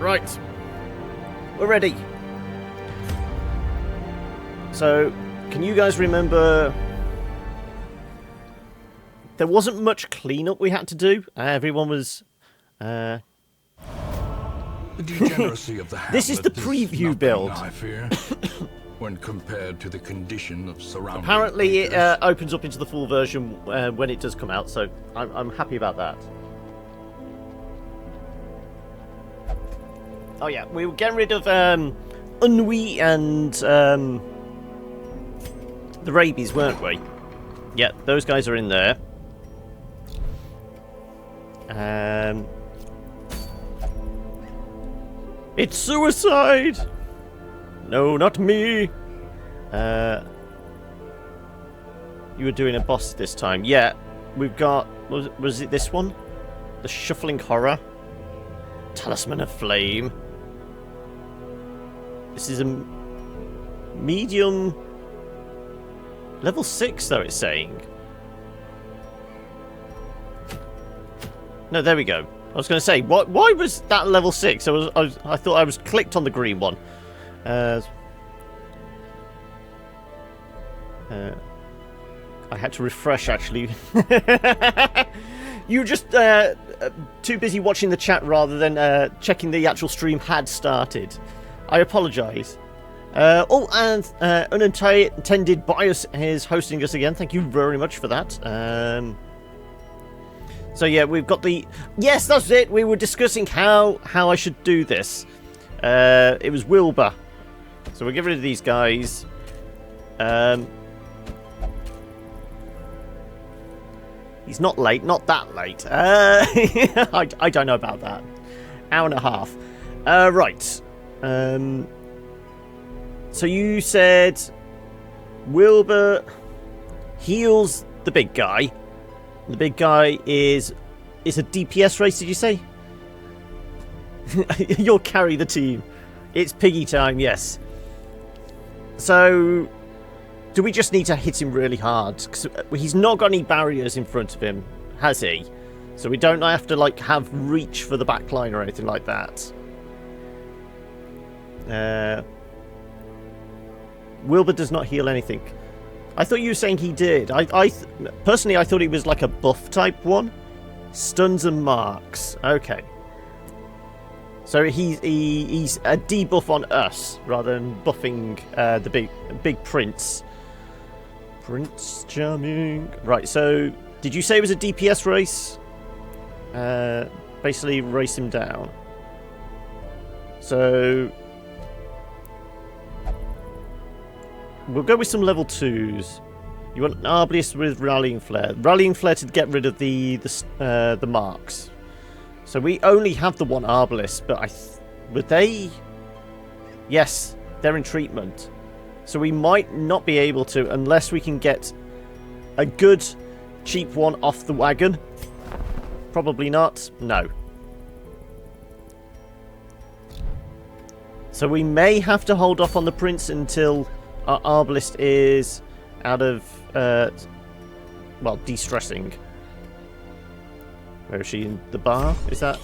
Right. We're ready. So, can you guys remember... There wasn't much cleanup we had to do. Everyone was... The degeneracy of the habit This is the preview build. I fear, when compared to the condition of surrounding Apparently it acres. opens up into the full version when it does come out, so I'm happy about that. Oh yeah, we were getting rid of ennui and the rabies, weren't we? Yeah, those guys are in there. It's suicide! No, not me! You were doing a boss this time. Yeah, we've got... Was it this one? The Shuffling Horror. Talisman of Flame. This is a medium... Level 6, though, it's saying. No, there we go. I was going to say, why was that level 6? I thought I was clicked on the green one. I had to refresh, actually. You were just too busy watching the chat rather than checking the actual stream had started. I apologise. Oh, and Unintended Bias is hosting us again. Thank you very much for that. So yeah, we've got the... Yes, that's it! We were discussing how I should do this. It was Wilbur. So we'll get rid of these guys. He's not late, not that late. I don't know about that. Hour and a half. Right. So you said Wilbur heals the big guy. The big guy is a DPS race, did you say? You'll carry the team. It's piggy time, yes. So, do we just need to hit him really hard? Because he's not got any barriers in front of him, has he? So we don't have to, like, have reach for the backline or anything like that. Wilbur does not heal anything. I thought you were saying he did. Personally, I thought he was like a buff type one. Stuns and marks. Okay. So he's a debuff on us rather than buffing the big prince. Prince Charming. Right. So did you say it was a DPS race? Basically, race him down. So we'll go with some level 2s. You want an Arbalist with Rallying Flare. Rallying Flare to get rid of the marks. So we only have the one Arbalist, but would they? Yes, they're in treatment. So we might not be able to unless we can get a good, cheap one off the wagon. Probably not. No. So we may have to hold off on the Prince until our Arbalist is out of, well, de-stressing. Where is she? In the bar? Is that?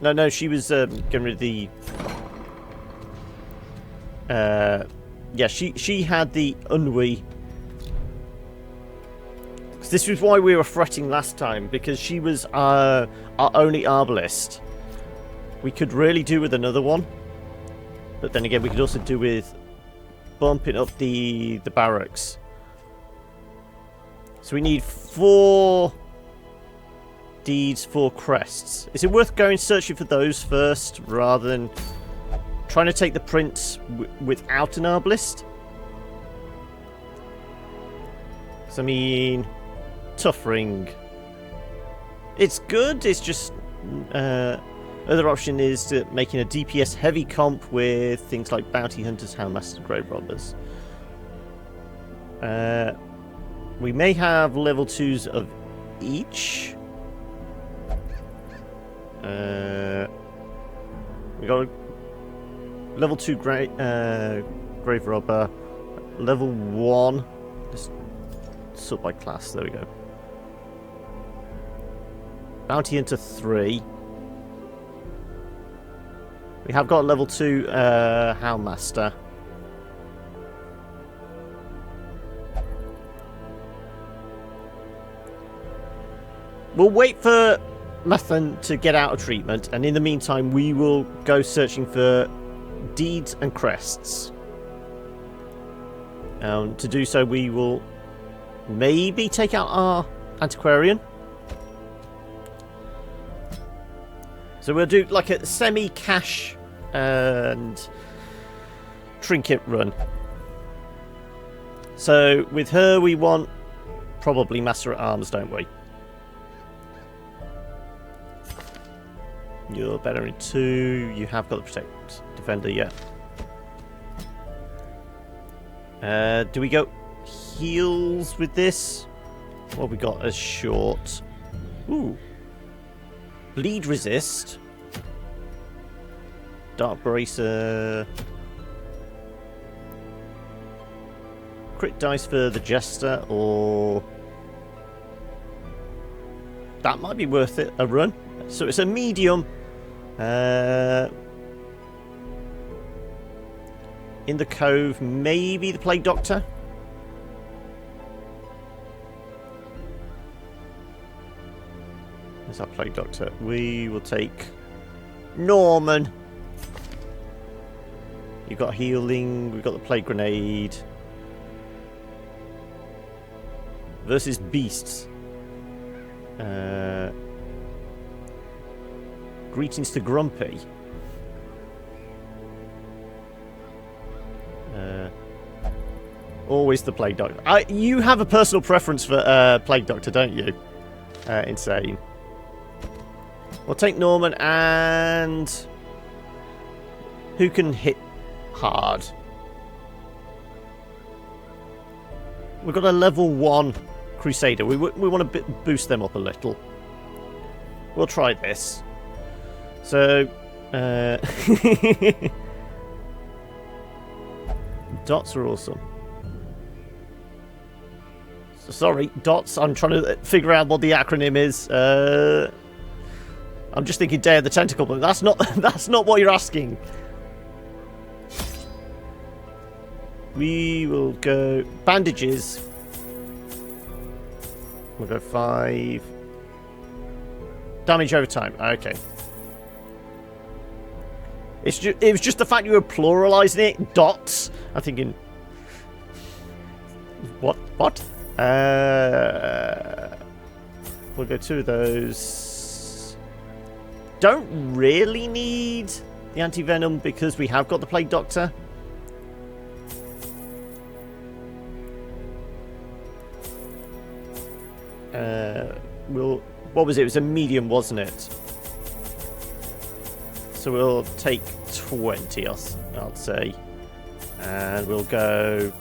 No, she was getting rid of the... yeah, she had the ennui. This was why we were fretting last time, because she was our only Arbalist. We could really do with another one. But then again, we could also do with bumping up the barracks. So we need 4 deeds, 4 crests. Is it worth going searching for those first, rather than trying to take the prince without an Arbalist? So, I mean, tough ring. It's good, it's just... other option is making a DPS heavy comp with things like Bounty Hunters, Houndmasters, Grave Robbers. We may have level 2s of each. We got a level 2 Grave Robber, level 1. Just sort by class. There we go. Bounty Hunter 3. We have got a level 2 Houndmaster. We'll wait for Mathan to get out of treatment, and in the meantime we will go searching for deeds and crests. To do so we will maybe take out our antiquarian. So we'll do like a semi-cash and trinket run. So with her we want probably Master at Arms, don't we? You're better in 2. You have got the Protect Defender, yeah. Do we go heals with this? What have we got as short? Ooh. Bleed resist. Dark Bracer. Crit dice for the Jester, or... That might be worth it, a run. So it's a medium. In the Cove, maybe the Plague Doctor. There's our Plague Doctor. We will take Norman. You've got healing. We've got the Plague Grenade. Versus Beasts. Greetings to Grumpy. Always the Plague Doctor. You have a personal preference for Plague Doctor, don't you? Insane. We'll take Norman, and who can hit hard? We've got a level 1 Crusader. We want to boost them up a little. We'll try this. So, dots are awesome. So, sorry, dots. I'm trying to figure out what the acronym is. I'm just thinking Day of the Tentacle, but that's not what you're asking. We will go bandages. We'll go 5. Damage over time. Okay. It was just the fact you were pluralizing it. Dots. I'm thinking. What? We'll go 2 of those. Don't really need the anti-venom because we have got the Plague Doctor. What was it? It was a medium, wasn't it? So we'll take 20, I'll say. And we'll go...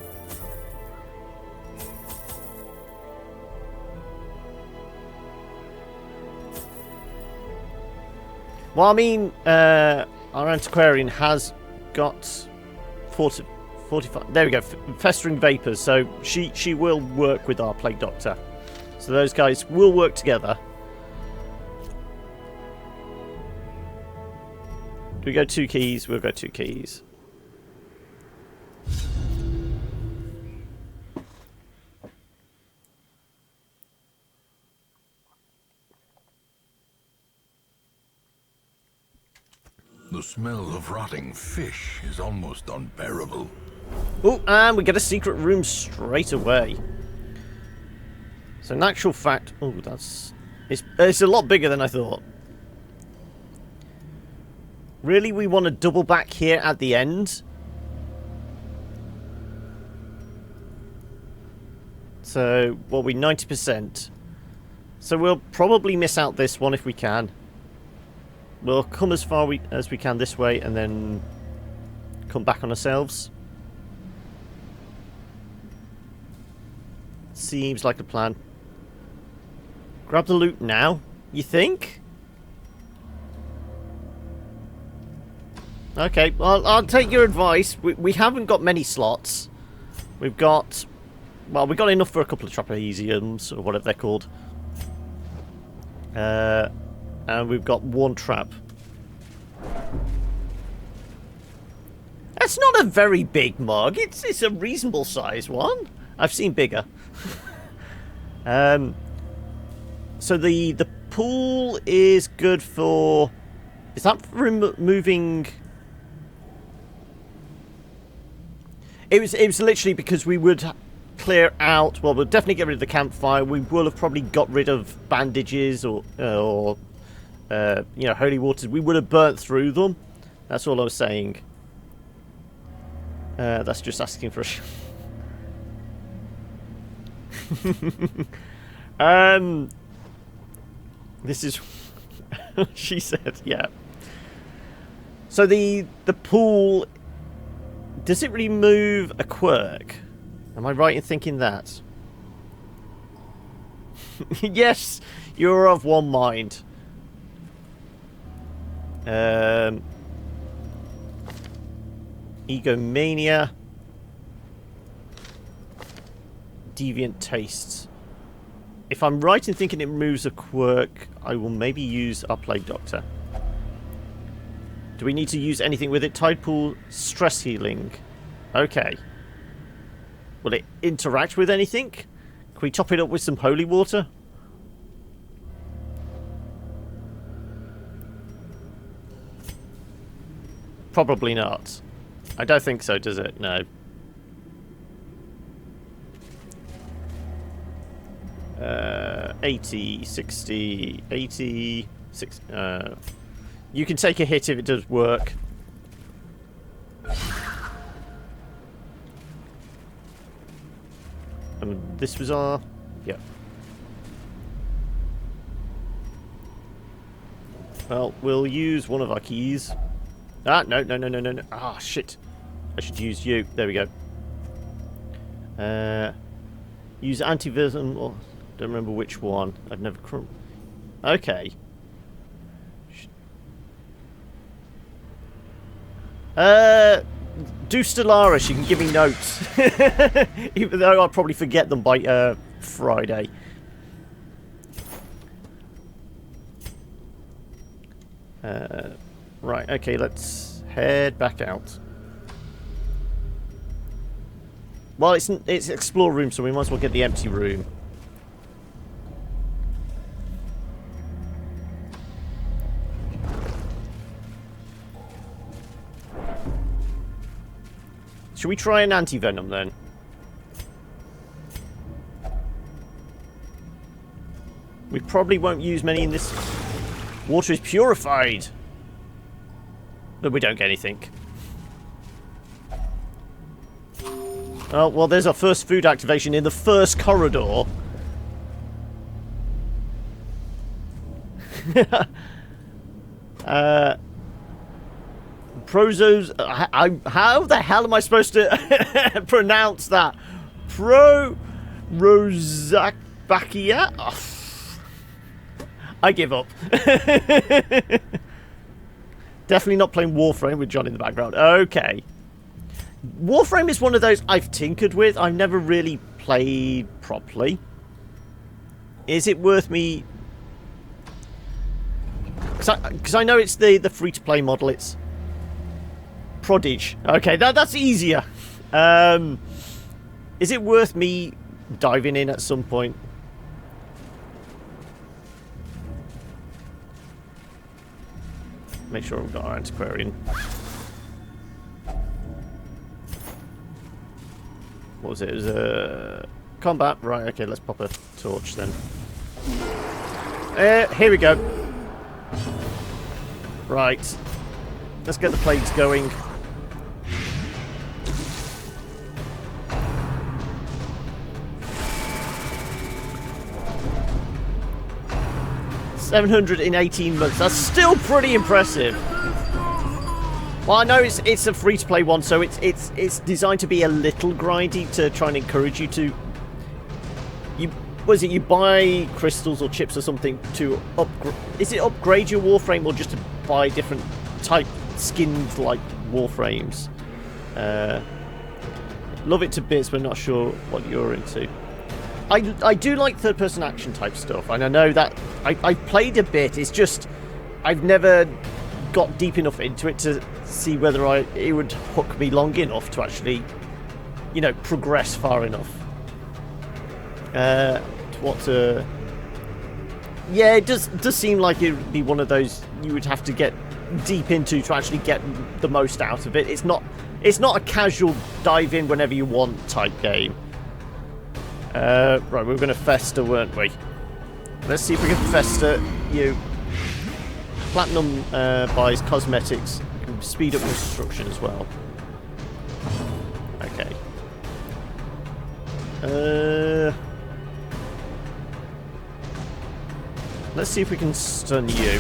Well, I mean, our antiquarian has got 45... There we go, Festering Vapours. So she will work with our Plague Doctor. So those guys will work together. Do we go 2 keys? We'll go 2 keys. The smell of rotting fish is almost unbearable. Oh, and we get a secret room straight away. So in actual fact... Oh, it's a lot bigger than I thought. Really, we want to double back here at the end? So, what are we, 90%? So we'll probably miss out this one if we can. We'll come as far as we can this way and then come back on ourselves. Seems like a plan. Grab the loot now, you think? Okay, well, I'll take your advice. We haven't got many slots. We've got... Well, we've got enough for a couple of trapeziums, or whatever they're called. And we've got 1 trap. That's not a very big mug. It's a reasonable size one. I've seen bigger. So the pool is good for... Is that for removing... It was literally because we would clear out... Well, we'll definitely get rid of the campfire. We will have probably got rid of bandages or you know, holy waters. We would have burnt through them. That's all I was saying. That's just asking for a... This is... she said, yeah. So the pool... Does it remove a quirk? Am I right in thinking that? Yes, you're of one mind. Egomania. Deviant tastes. If I'm right in thinking it removes a quirk, I will maybe use our Plague Doctor. Do we need to use anything with it? Tide Pool, stress healing. Okay. Will it interact with anything? Can we top it up with some holy water? Probably not. I don't think so, does it? No. 80, 60, 80, 60. You can take a hit if it does work. This was our... Yeah. Well, we'll use one of our keys. Ah, no. Ah, shit. I should use you. There we go. Use antivism, or... Don't remember which one. I've never... Okay. Do Stellaris. You can give me notes. Even though I'll probably forget them by Friday. Right, okay, let's head back out. Well, it's explore room, so we might as well get the empty room. Should we try an anti-venom then? We probably won't use many in this. Water is purified. But we don't get anything. Oh, well, there's our first food activation in the first corridor. Prozos... how the hell am I supposed to pronounce that? Rosabakia? Oh, I give up. Definitely not playing Warframe with John in the background. Okay. Warframe is one of those I've tinkered with. I've never really played properly. Is it worth me... Because I know it's the free-to-play model. It's Prodige. Okay, that's easier. Is it worth me diving in at some point? Make sure we've got our antiquarian. What was it? It was combat. Right, okay, let's pop a torch then. Here we go. Right. Let's get the plagues going. $700 in 18 months. That's still pretty impressive. Well, I know it's a free-to-play one, so it's designed to be a little grindy to try and encourage you to... You buy crystals or chips or something to upgrade... Is it upgrade your Warframe or just to buy different type skins like Warframes? Love it to bits, but not sure what you're into. I do like third-person action type stuff, and I know that I've played a bit. It's just I've never got deep enough into it to see whether it would hook me long enough to actually, you know, progress far enough. Yeah, it does seem like it would be one of those you would have to get deep into to actually get the most out of it. It's not a casual dive in whenever you want type game. Right, we were going to fester, weren't we? Let's see if we can fester you. Platinum buys cosmetics, can speed up construction as well. Okay. Let's see if we can stun you.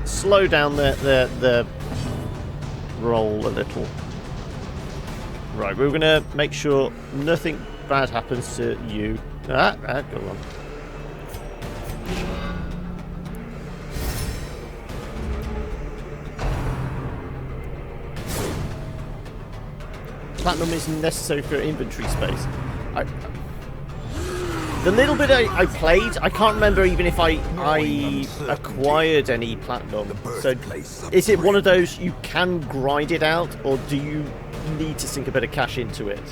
Slow down the roll a little. Right, we're going to make sure nothing bad happens to you. Go on. Platinum isn't necessary for inventory space. The little bit I played, I can't remember even if I acquired any platinum. So is it one of those you can grind it out, or do you need to sink a bit of cash into it?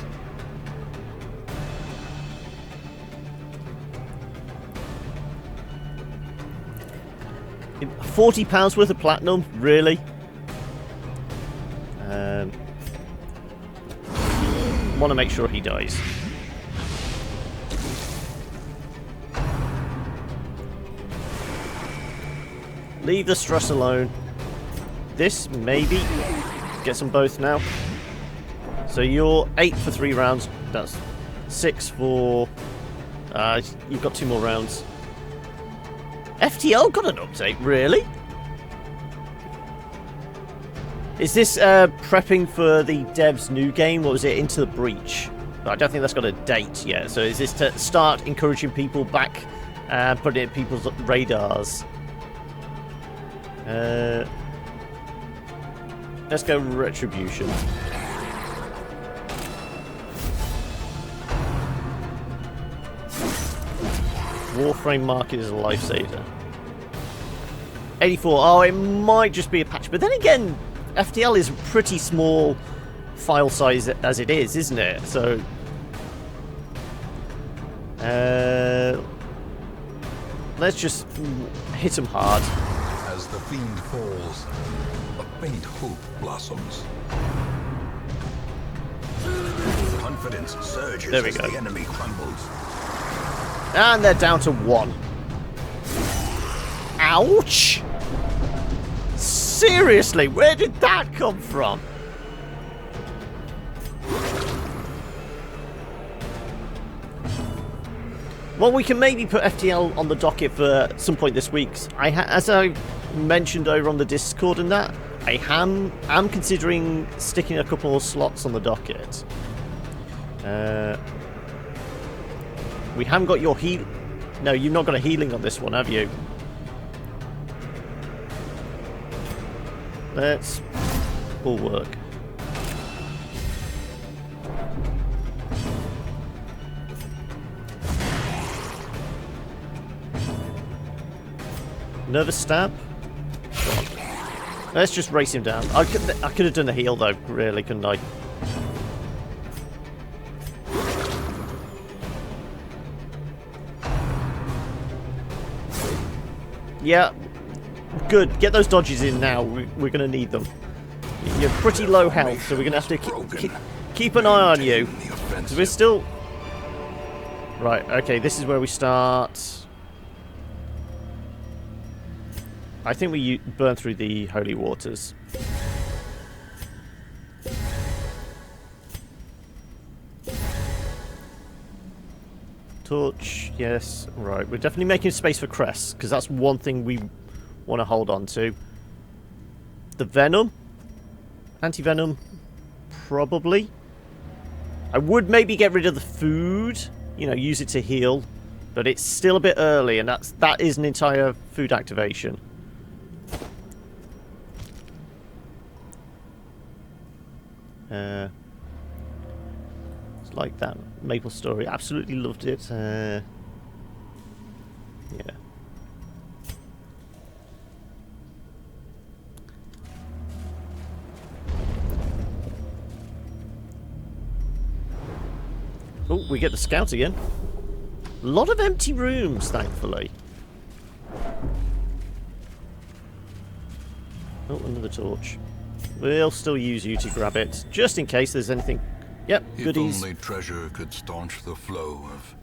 £40 worth of platinum? Really? Want to make sure he dies. Leave the stress alone. This, maybe. Get them both now. So you're 8 for 3 rounds. That's 6 for... you've got 2 more rounds. FTL got an update, really? Is this prepping for the dev's new game, or is it Into the Breach? I don't think that's got a date yet. So is this to start encouraging people back and put it in people's radars? Let's go Retribution. Warframe market is a lifesaver. 84. Oh, it might just be a patch. But then again, FTL is a pretty small file size as it is, isn't it? So... let's just hit them hard. As the fiend falls, a faint hope blossoms. Confidence surges there we as go. The enemy crumbles. And they're down to 1. Ouch! Seriously, where did that come from? Well, we can maybe put FTL on the docket for some point this week. As I mentioned over on the Discord and that, I am considering sticking a couple of slots on the docket. We haven't got your heal... No, you've not got a healing on this one, have you? Let's... bulwark. Nervous stab? Go on. Let's just race him down. I could have done a heal though, really, couldn't I? Yeah, good. Get those dodges in now. We're going to need them. You're pretty low health, so we're going to have to keep an eye on you. So we're still... Right, okay, this is where we start. I think we burn through the holy waters. Torch, yes. Right, we're definitely making space for crests, because that's one thing we want to hold on to. The venom? Anti-venom? Probably. I would maybe get rid of the food, you know, use it to heal, but it's still a bit early, and that is an entire food activation. It's like that Maple Story. Absolutely loved it. Yeah. Oh, we get the scout again. A lot of empty rooms, thankfully. Oh, another torch. We'll still use you to grab it, just in case there's anything. Yep, goodies. If only treasure could staunch the flow of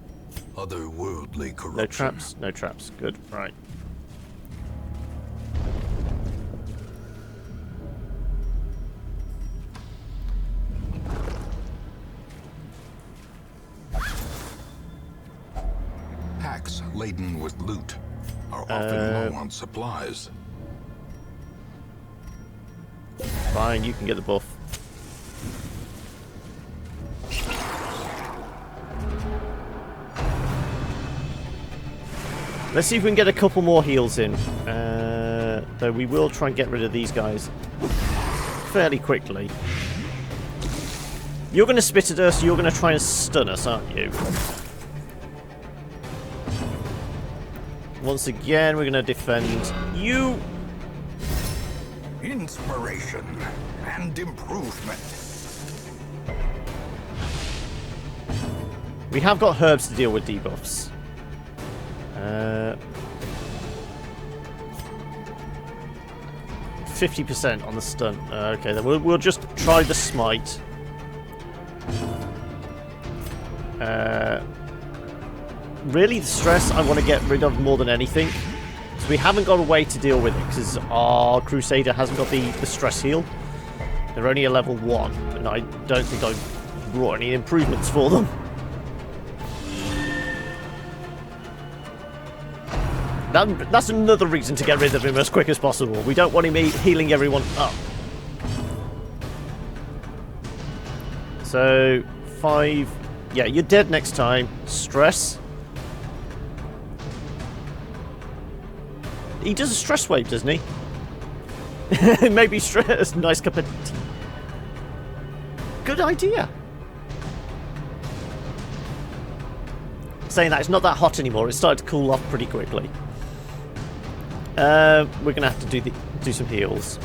otherworldly corruption. No traps, no traps. Good, right. Packs laden with loot are often low on supplies. Fine, you can get the buff. Let's see if we can get a couple more heals in. Though we will try and get rid of these guys fairly quickly. You're going to spit at us, you're going to try and stun us, aren't you? Once again, we're going to defend you. Inspiration and improvement. We have got herbs to deal with debuffs. 50% on the stun. Okay, then we'll just try the smite. Really, the stress I want to get rid of more than anything. So we haven't got a way to deal with it because our Crusader hasn't got the stress heal. They're only a level 1, and I don't think I've brought any improvements for them. That's another reason to get rid of him as quick as possible. We don't want him healing everyone up. So, 5... Yeah, you're dead next time. Stress. He does a stress wave, doesn't he? Maybe stress. Nice cup of tea. Good idea. Saying that, it's not that hot anymore. It started to cool off pretty quickly. We're going to have to do some heals.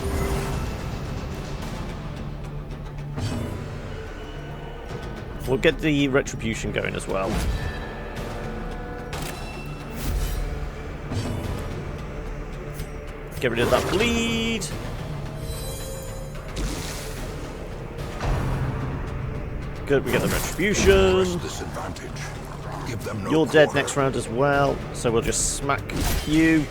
We'll get the retribution going as well. Get rid of that bleed. Good, we get the retribution. You're dead next round as well, so we'll just smack you.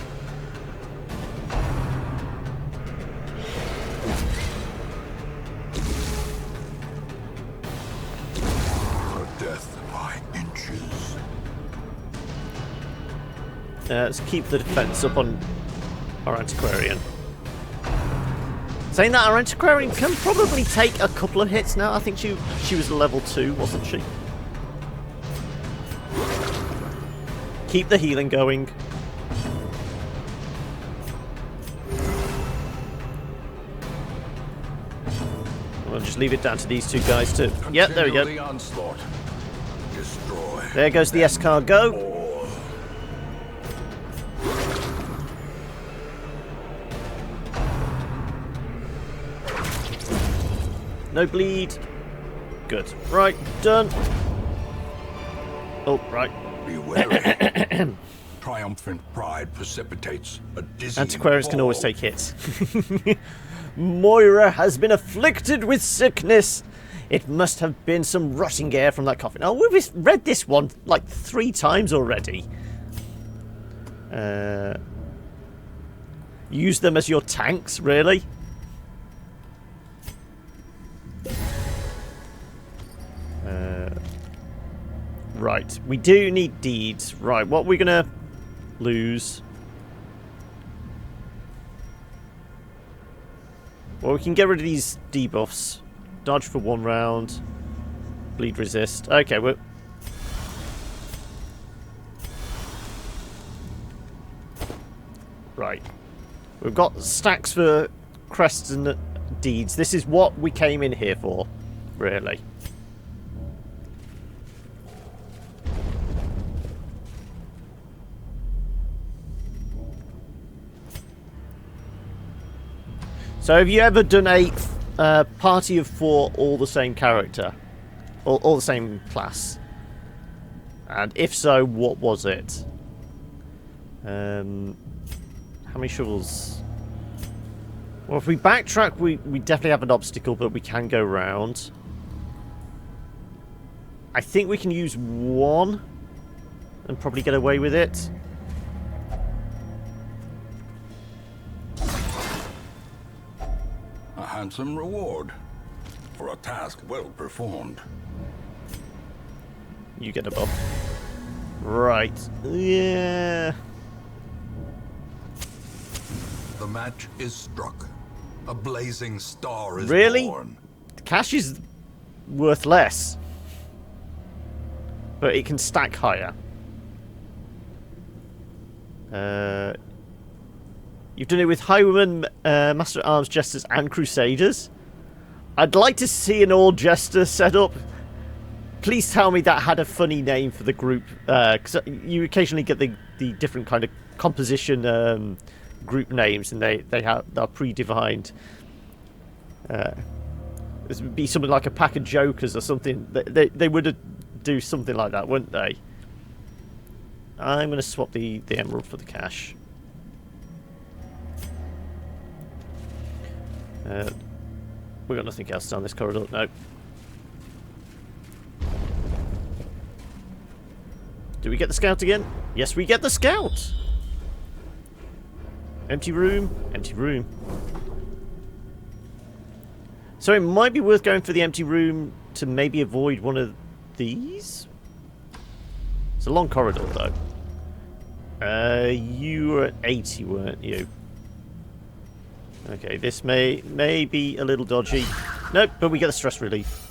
Let's keep the defense up on our Antiquarian. Saying that, our Antiquarian can probably take a couple of hits now. I think she was a level 2, wasn't she? Keep the healing going. We'll just leave it down to these two guys too. Yep, there we go. There goes the escargot. No bleed. Good. Right, done. Oh, right. Be wary. Triumphant pride precipitates a dizzying Antiquarians can fall. always take hits. Moira has been afflicted with sickness. It must have been some rotting air from that coffin. Oh, we've read this one like 3 times already. Use them as your tanks, really? Right, we do need deeds. Right, what we're gonna lose. Well, we can get rid of these debuffs. Dodge for 1 round. Bleed resist. Okay, we're... Right. We've got stacks for crests and deeds. This is what we came in here for, really. So have you ever done a party of 4 all the same character? All the same class? And if so, what was it? How many shovels? Well, if we backtrack, we definitely have an obstacle, but we can go round. I think we can use one and probably get away with it. A handsome reward for a task well performed. You get a buff. Right. Yeah. The match is struck. A blazing star is really? born. The cash is worth less. But it can stack higher. You've done it with Highwaymen, Master at Arms, Jesters, and Crusaders. I'd like to see an all Jester setup. Please tell me that had a funny name for the group. Because you occasionally get the different kind of composition group names, and they're predefined. This would be something like a pack of jokers or something. They would do something like that, wouldn't they? I'm going to swap the emerald for the cash. We've got nothing else down this corridor. No. Do we get the scout again? Yes, we get the scout! Empty room. Empty room. So it might be worth going for the empty room to maybe avoid one of these? It's a long corridor, though. You were at 80, weren't you? Okay, this may be a little dodgy. Nope, but we get the stress relief.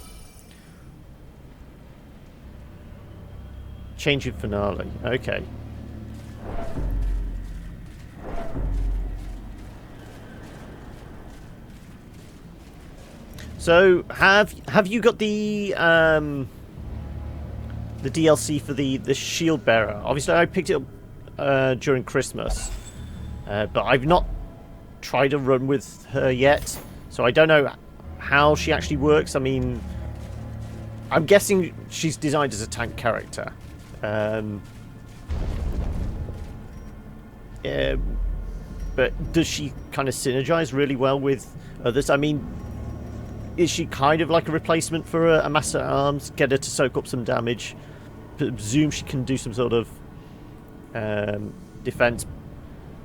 Change in finale. Okay. So have you got the DLC for the shield bearer? Obviously, I picked it up during Christmas, but I've not tried a run with her yet, so I don't know how she actually works. I mean, I'm guessing she's designed as a tank character. But does she kind of synergize really well with others? I mean, is she kind of like a replacement for a Master at Arms? Get her to soak up some damage. Presume she can do some sort of defense,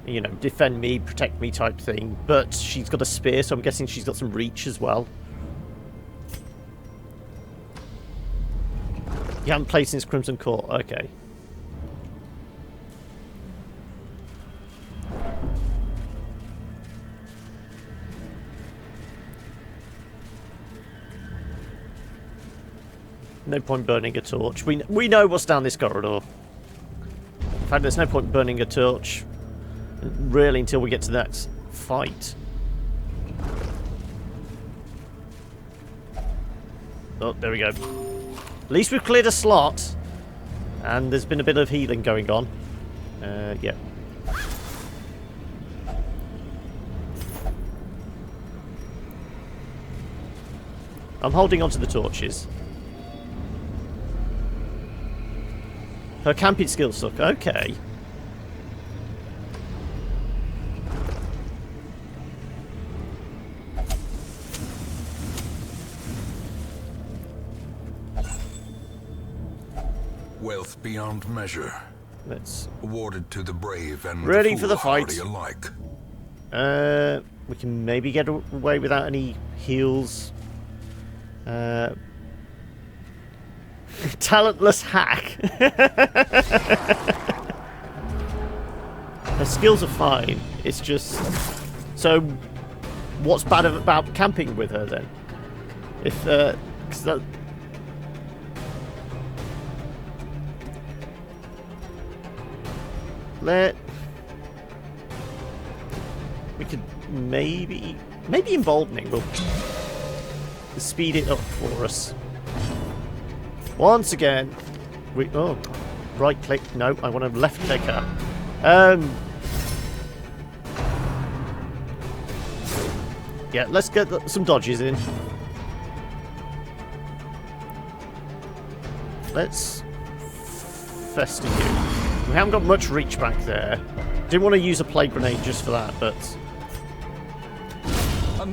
you know, defend me, protect me type thing. But she's got a spear, so I'm guessing she's got some reach as well. You haven't played since Crimson Court, okay. No point burning a torch. We know what's down this corridor. In fact, there's no point burning a torch really until we get to that fight. Oh, there we go. At least we've cleared a slot, and there's been a bit of healing going on. Yeah. I'm holding onto the torches. Her camping skills suck. Okay. Wealth beyond measure. Let's Awarded to the brave and ready for the fight. Alike. We can maybe get away without any heals. Talentless hack. Her skills are fine. It's just... So, what's bad about camping with her then? If, 'cause that... We could maybe emboldening will speed it up for us. Once again, right click. No, I want to left click her. Yeah, let's get some dodges in. Let's infesting you. We haven't got much reach back there. Didn't want to use a plague grenade just for that, but...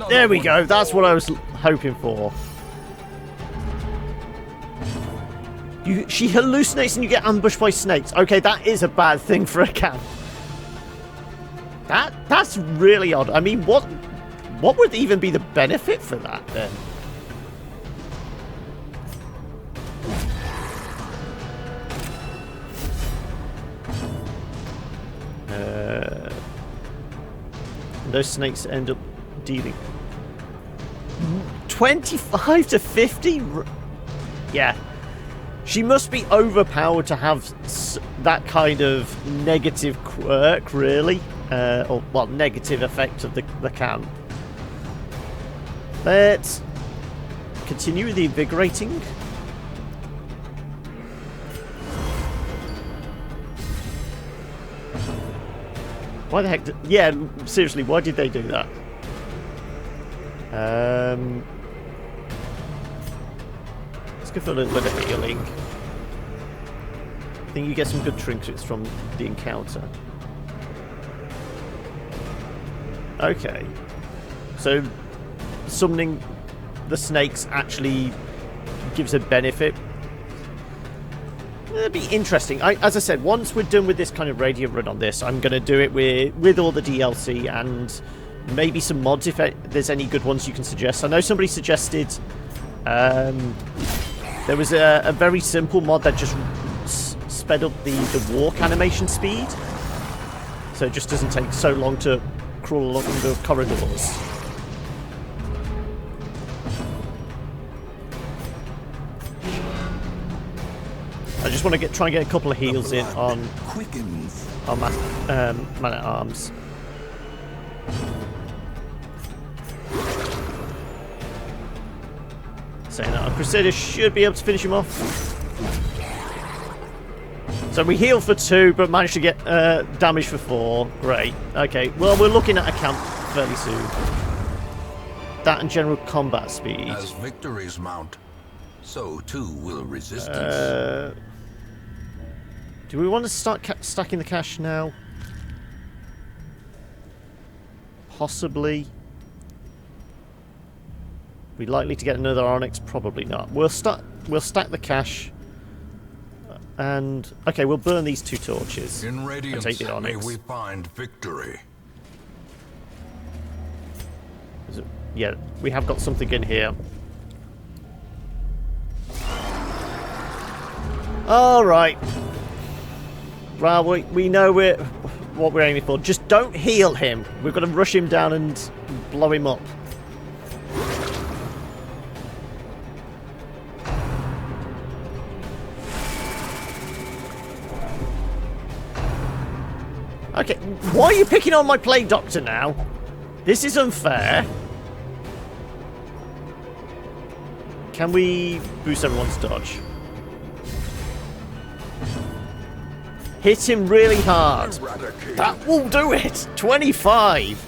There we go, that's what I was hoping for. She hallucinates and you get ambushed by snakes. Okay, that is a bad thing for a camp. That's really odd. I mean, what would even be the benefit for that then? Those snakes end up dealing 25 to 50. Yeah, she must be overpowered to have that kind of negative quirk, really, or well, negative effect of the camp. Let's continue with the invigorating. Why the heck yeah, seriously, why did they do that? Let's go for a little bit of healing. I think you get some good trinkets from the encounter. Okay. So, summoning the snakes actually gives a benefit. It'll be interesting. As I said, once we're done with this kind of radio run on this, I'm going to do it with all the DLC and maybe some mods if there's any good ones you can suggest. I know somebody suggested there was a very simple mod that just sped up the walk animation speed, so it just doesn't take so long to crawl along the corridors. I just want to try and get a couple of heals in on man-at-arms. Saying that our Crusader should be able to finish him off. So we heal for 2, but managed to get damage for 4. Great. Okay, well, we're looking at a camp fairly soon. That and general combat speed. As victories mount, so too will resistance. Do we want to start stacking the cash now? Possibly. We likely to get another onyx? Probably not. We'll stack the cash. And okay, we'll burn these 2 torches. In radiance, and take the onyx. may we find victory. Yeah, we have got something in here. All right. Well, we know what we're aiming for. Just don't heal him. We've got to rush him down and blow him up. Okay, why are you picking on my plague doctor now? This is unfair. Can we boost everyone's dodge? Hit him really hard. That will do it. 25.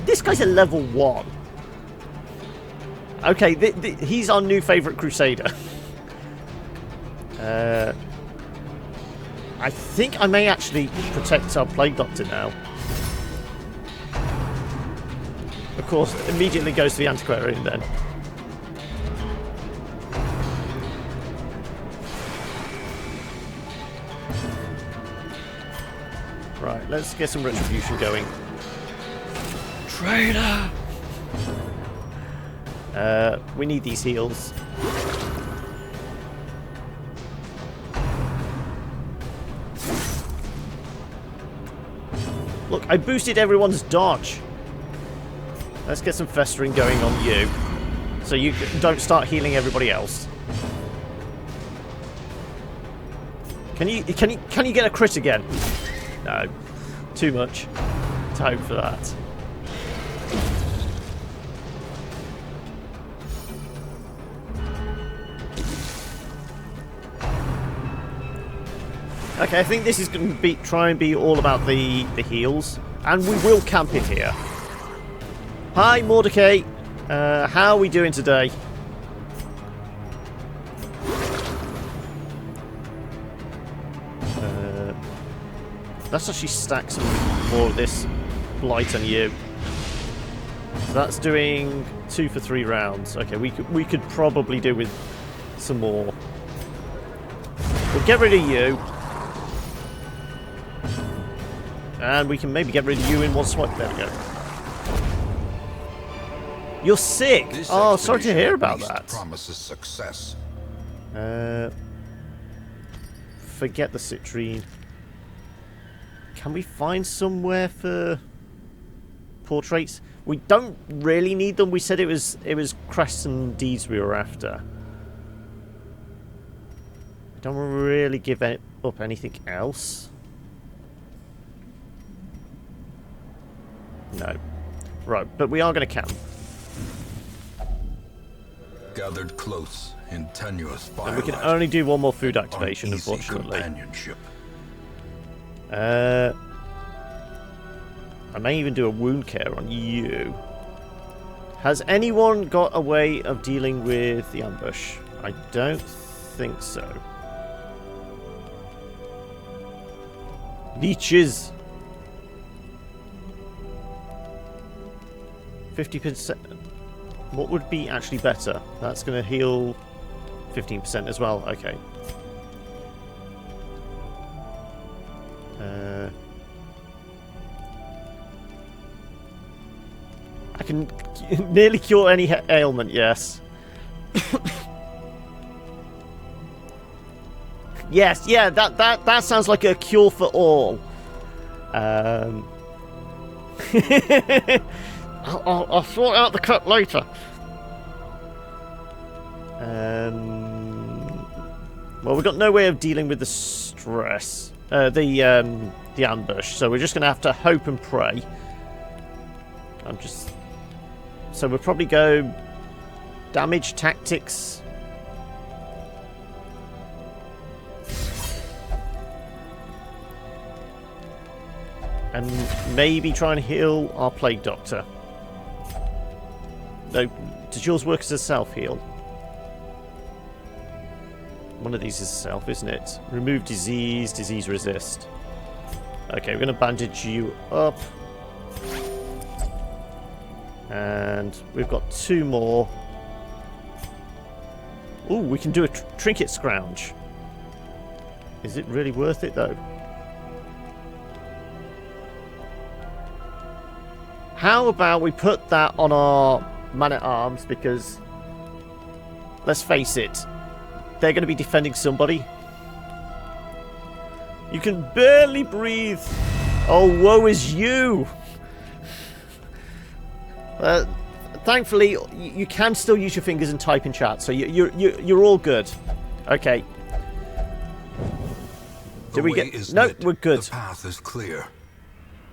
This guy's a level 1. Okay, he's our new favourite Crusader. I think I may actually protect our Plague Doctor now. Of course, immediately goes to the Antiquarian then. Right, let's get some retribution going. Traitor! We need these heals. Look, I boosted everyone's dodge. Let's get some festering going on you, so you don't start healing everybody else. Can you get a crit again? No, too much to hope for that. Okay, I think this is going to try and be all about the heals, and we will camp it here. Hi, Mordecai. How are we doing today? Let's actually stack some more of this blight on you. So that's doing 2 for 3 rounds. Okay, we could probably do with some more. We'll get rid of you. And we can maybe get rid of you in one swipe. There we go. You're sick! Oh, sorry to hear about that. Promises success. Forget the citrine. Can we find somewhere for portraits? We don't really need them. We said it was crests and deeds we were after. I don't really give up anything else. No. Right, but we are going to camp. Gathered close in tenuous firelight. And we can only do one more food activation, unfortunately. I may even do a wound care on you. Has anyone got a way of dealing with the ambush? I don't think so. Leeches. 50%. What would be actually better? That's going to heal 15% as well. Okay. I can nearly cure any ailment, yes. Yes, yeah, that sounds like a cure for all. I'll sort out the cut later. Well, we've got no way of dealing with the stress, the ambush, so we're just going to have to hope and pray. So we'll probably go damage tactics. And maybe try and heal our plague doctor. No, does yours work as a self-heal? One of these is self, isn't it? Remove disease, disease resist. Okay, we're going to bandage you up. And we've got 2 more. Ooh, we can do a trinket scrounge. Is it really worth it, though? How about we put that on our man-at-arms, because, let's face it, they're going to be defending somebody. You can barely breathe. Oh, woe is you! Thankfully, you can still use your fingers and type in chat, so you're all good. Okay. Did we get? No, we're good. The path is clear.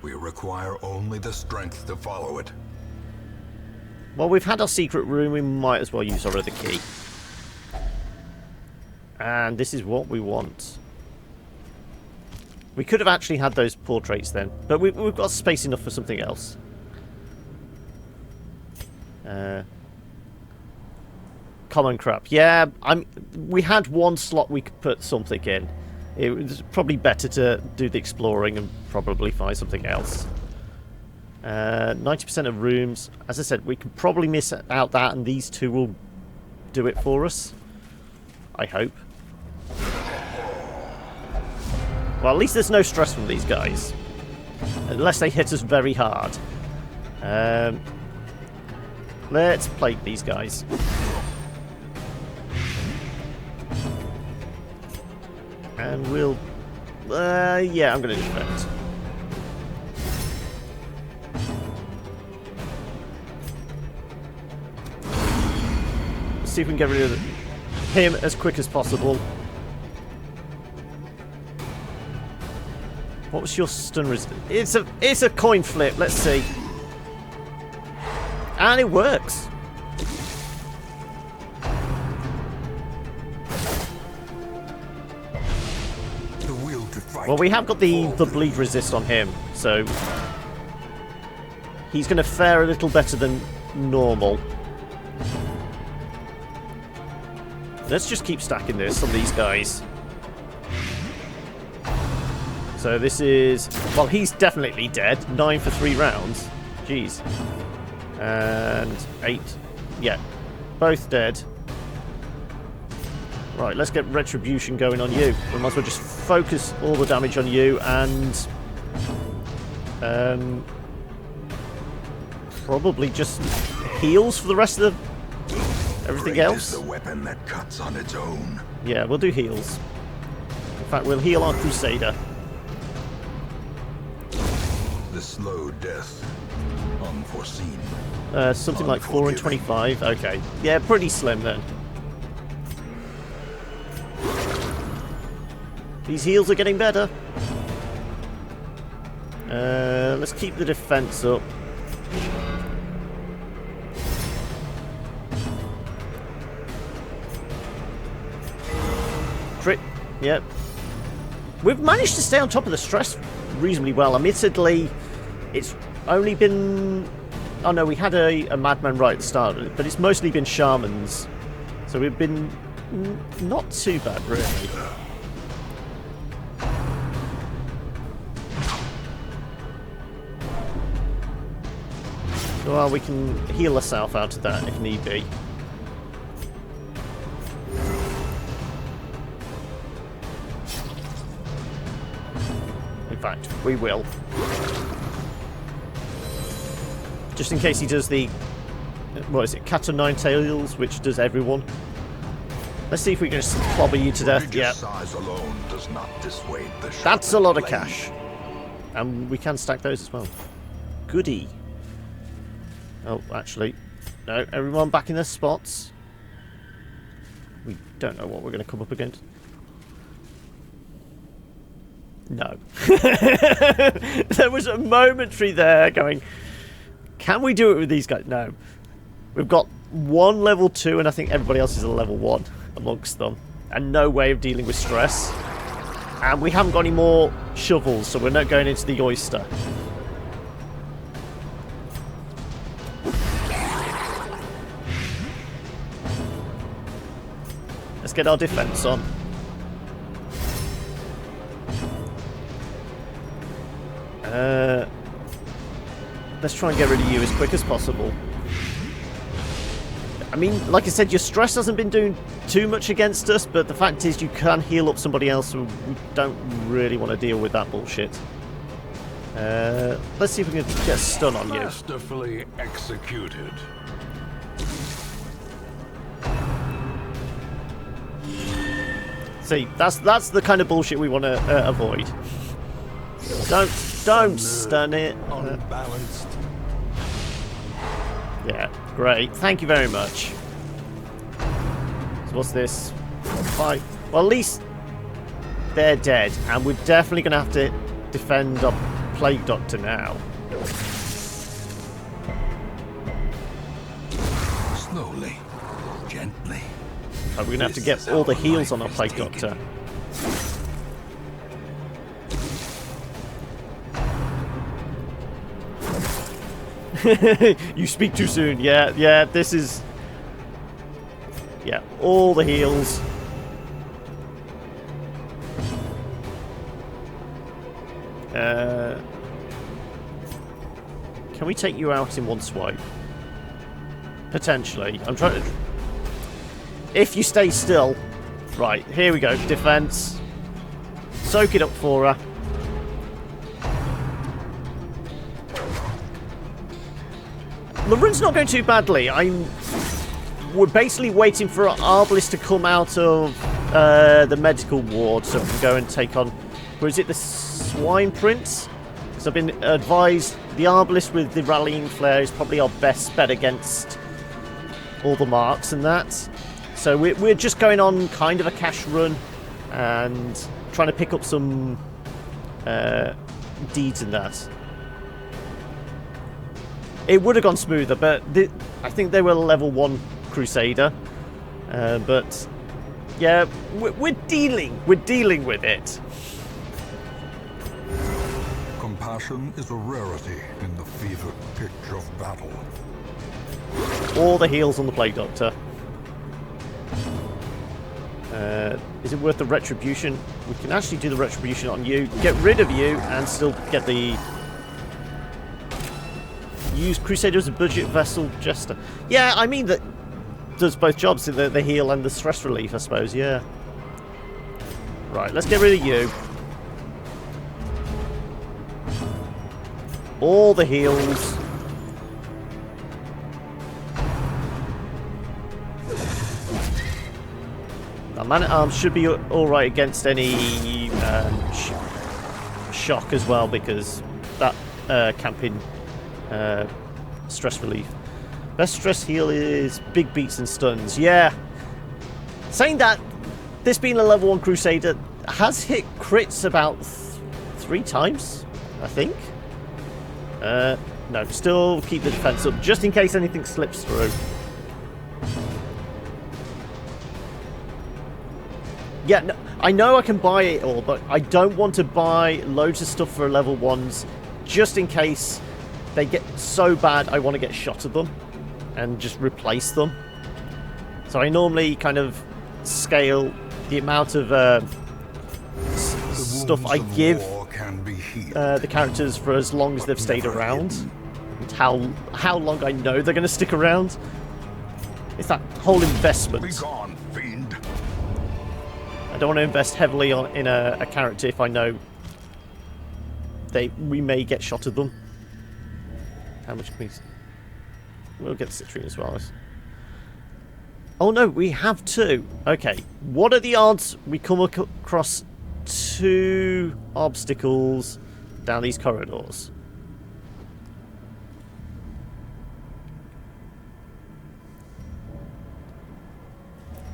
We require only the strength to follow it. Well, we've had our secret room. We might as well use our other key. And this is what we want. We could have actually had those portraits then, but we've got space enough for something else. Common crap. Yeah, we had one slot we could put something in. It was probably better to do the exploring and probably find something else. 90% of rooms. As I said, we can probably miss out that, and these 2 will do it for us. I hope. Well, at least there's no stress from these guys. Unless they hit us very hard. Let's plague these guys. And we'll... yeah, I'm going to defend. Let's see if we can get rid of him as quick as possible. What was your stun resistance? It's a coin flip. Let's see. And it works. Well, we have got the bleed resist on him, so he's going to fare a little better than normal. Let's just keep stacking this on these guys. So this is... Well, he's definitely dead. 9 for 3 rounds. Jeez. And 8. Yeah. Both dead. Right, let's get Retribution going on you. We might as well just focus all the damage on you and... probably just heals for the rest of everything else. Is the weapon that cuts on its own. Yeah, we'll do heals. In fact, we'll heal our Crusader. The slow death. Unforeseen. Something like 4 and 25. Okay. Yeah, pretty slim then. These heals are getting better. Let's keep the defense up. Crit. Yep. We've managed to stay on top of the stress reasonably well. Admittedly, it's only been... Oh no, we had a madman right at the start of it, but it's mostly been shamans. So we've been not too bad, really. Well, we can heal ourselves out of that if need be. In fact, we will. Just in case he does the... What is it? Cat o' nine tails, which does everyone. Let's see if we can just clobber you to death. Yeah. Size alone does not dissuade the That's a lot of cash. And we can stack those as well. Goody. Oh, actually, no, everyone back in their spots. We don't know what we're going to come up against. No. There was a momentary there going, can we do it with these guys? No. We've got one level 2 and I think everybody else is a level 1 amongst them. And no way of dealing with stress. And we haven't got any more shovels, so we're not going into the oyster. Let's get our defense on. Let's try and get rid of you as quick as possible. I mean, like I said, your stress hasn't been doing too much against us, but the fact is you can heal up somebody else, so we don't really want to deal with that bullshit. Let's see if we can get a stun on you. Masterfully executed. See, that's the kind of bullshit we want to avoid. Don't stun it. Unbalanced. Yeah, great. Thank you very much. So what's this? 5. Well, at least they're dead, and we're definitely going to have to defend our Plague Doctor now. Slowly, gently. We're going to have to get all the heals on our Plague Doctor. You speak too soon. Yeah, this is... Yeah, all the heals. Can we take you out in one swipe? Potentially. I'm trying to... If you stay still. Right, here we go. Defense. Soak it up for her. The run's not going too badly. We're basically waiting for Arbalest to come out of the medical ward so we can go and take on... Or is it the Swine Prince? Because I've been advised the Arbalest with the Rallying Flare is probably our best bet against all the marks and that. So we're just going on kind of a cash run and trying to pick up some deeds in that. It would have gone smoother, but I think they were level 1 Crusader. But yeah, we're dealing with it. Compassion is a rarity in the fevered pitch of battle. All the heals on the Plague Doctor. Is it worth the retribution? We can actually do the retribution on you, get rid of you, and still get the... Use Crusader as a budget vessel jester. Yeah, I mean that does both jobs, the heal and the stress relief, I suppose, yeah. Right, let's get rid of you. All the heals. Now, Man-at-Arms should be alright against any shock as well, because that camping stress relief. Best stress heal is big beats and stuns. Yeah. Saying that, this being a level 1 Crusader has hit crits about 3 times, I think. No, still keep the defense up, just in case anything slips through. Yeah, no, I know I can buy it all, but I don't want to buy loads of stuff for level 1s, just in case they get so bad I want to get shot at them and just replace them. So I normally kind of scale the amount of stuff I give the characters for as long as they've stayed around, and how long I know they're going to stick around. It's that whole investment. Be gone, fiend. I don't want to invest heavily in a character if I know we may get shot at them. How much can we... We'll get the citrine as well. Oh no, we have 2. Okay, what are the odds we come across 2 obstacles down these corridors?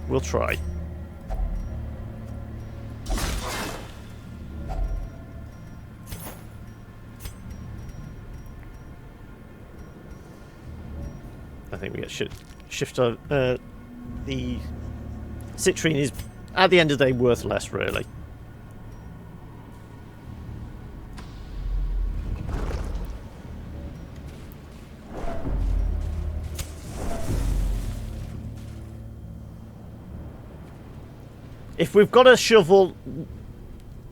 We'll try. I think we get shift the citrine is at the end of the day worth less, really. If we've got a shovel,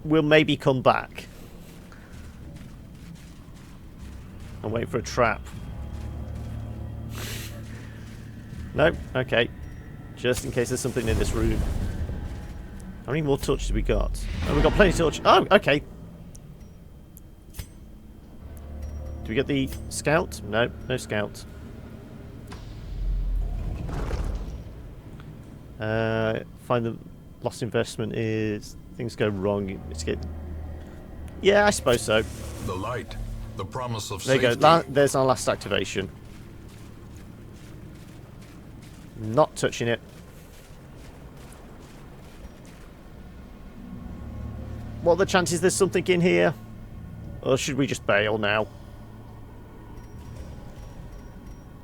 we'll maybe come back and wait for a trap. No? Okay. Just in case there's something in this room. How many more torches have we got? Oh, we've got plenty of torches. Oh, okay. Do we get the scout? No, no scout. Find the lost investment is... Things go wrong. It's get... Yeah, I suppose so. The light. The promise of there safety. you go. There's our last activation. Not touching it. What are the chances there's something in here? Or should we just bail now?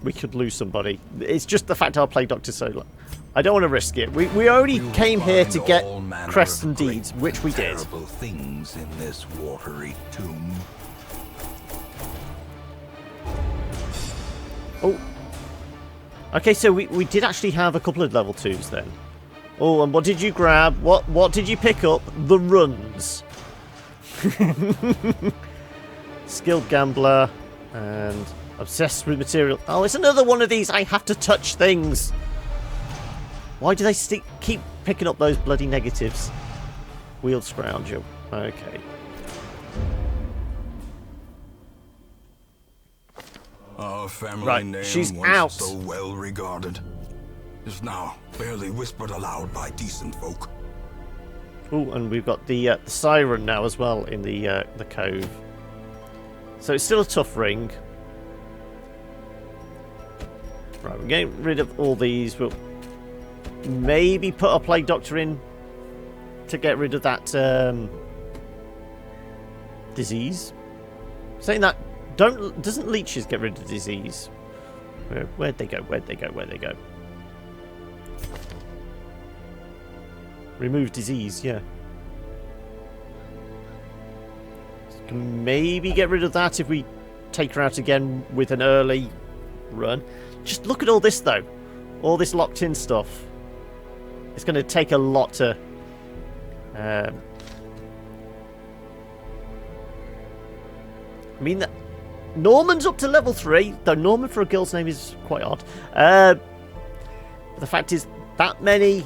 We could lose somebody. It's just the fact I'll play Dr. Solar. I don't want to risk it. We only came here to get crests and deeds, which we did. Terrible things in this watery tomb. Oh. Okay, so we did actually have a couple of level 2s then. Oh, and what did you grab? What did you pick up? The runs. Skilled gambler and obsessed with material. Oh, it's another one of these. I have to touch things. Why do they keep picking up those bloody negatives? Wheeled scroungel. Okay. Our family Right, name, she's once out. so well regarded, is now barely whispered aloud by decent folk. Oh, and we've got the siren now as well in the cove. So it's still a tough ring. Right, we're getting rid of all these. We'll maybe put a plague doctor in to get rid of that disease. Saying that, doesn't leeches get rid of disease? Where'd they go? Where'd they go? Where'd they go? Remove disease, yeah. Can maybe get rid of that if we take her out again with an early run. Just look at all this though. All this locked in stuff. It's going to take a lot to... I mean, Norman's up to level 3, though Norman for a girl's name is quite odd. But the fact is, that many...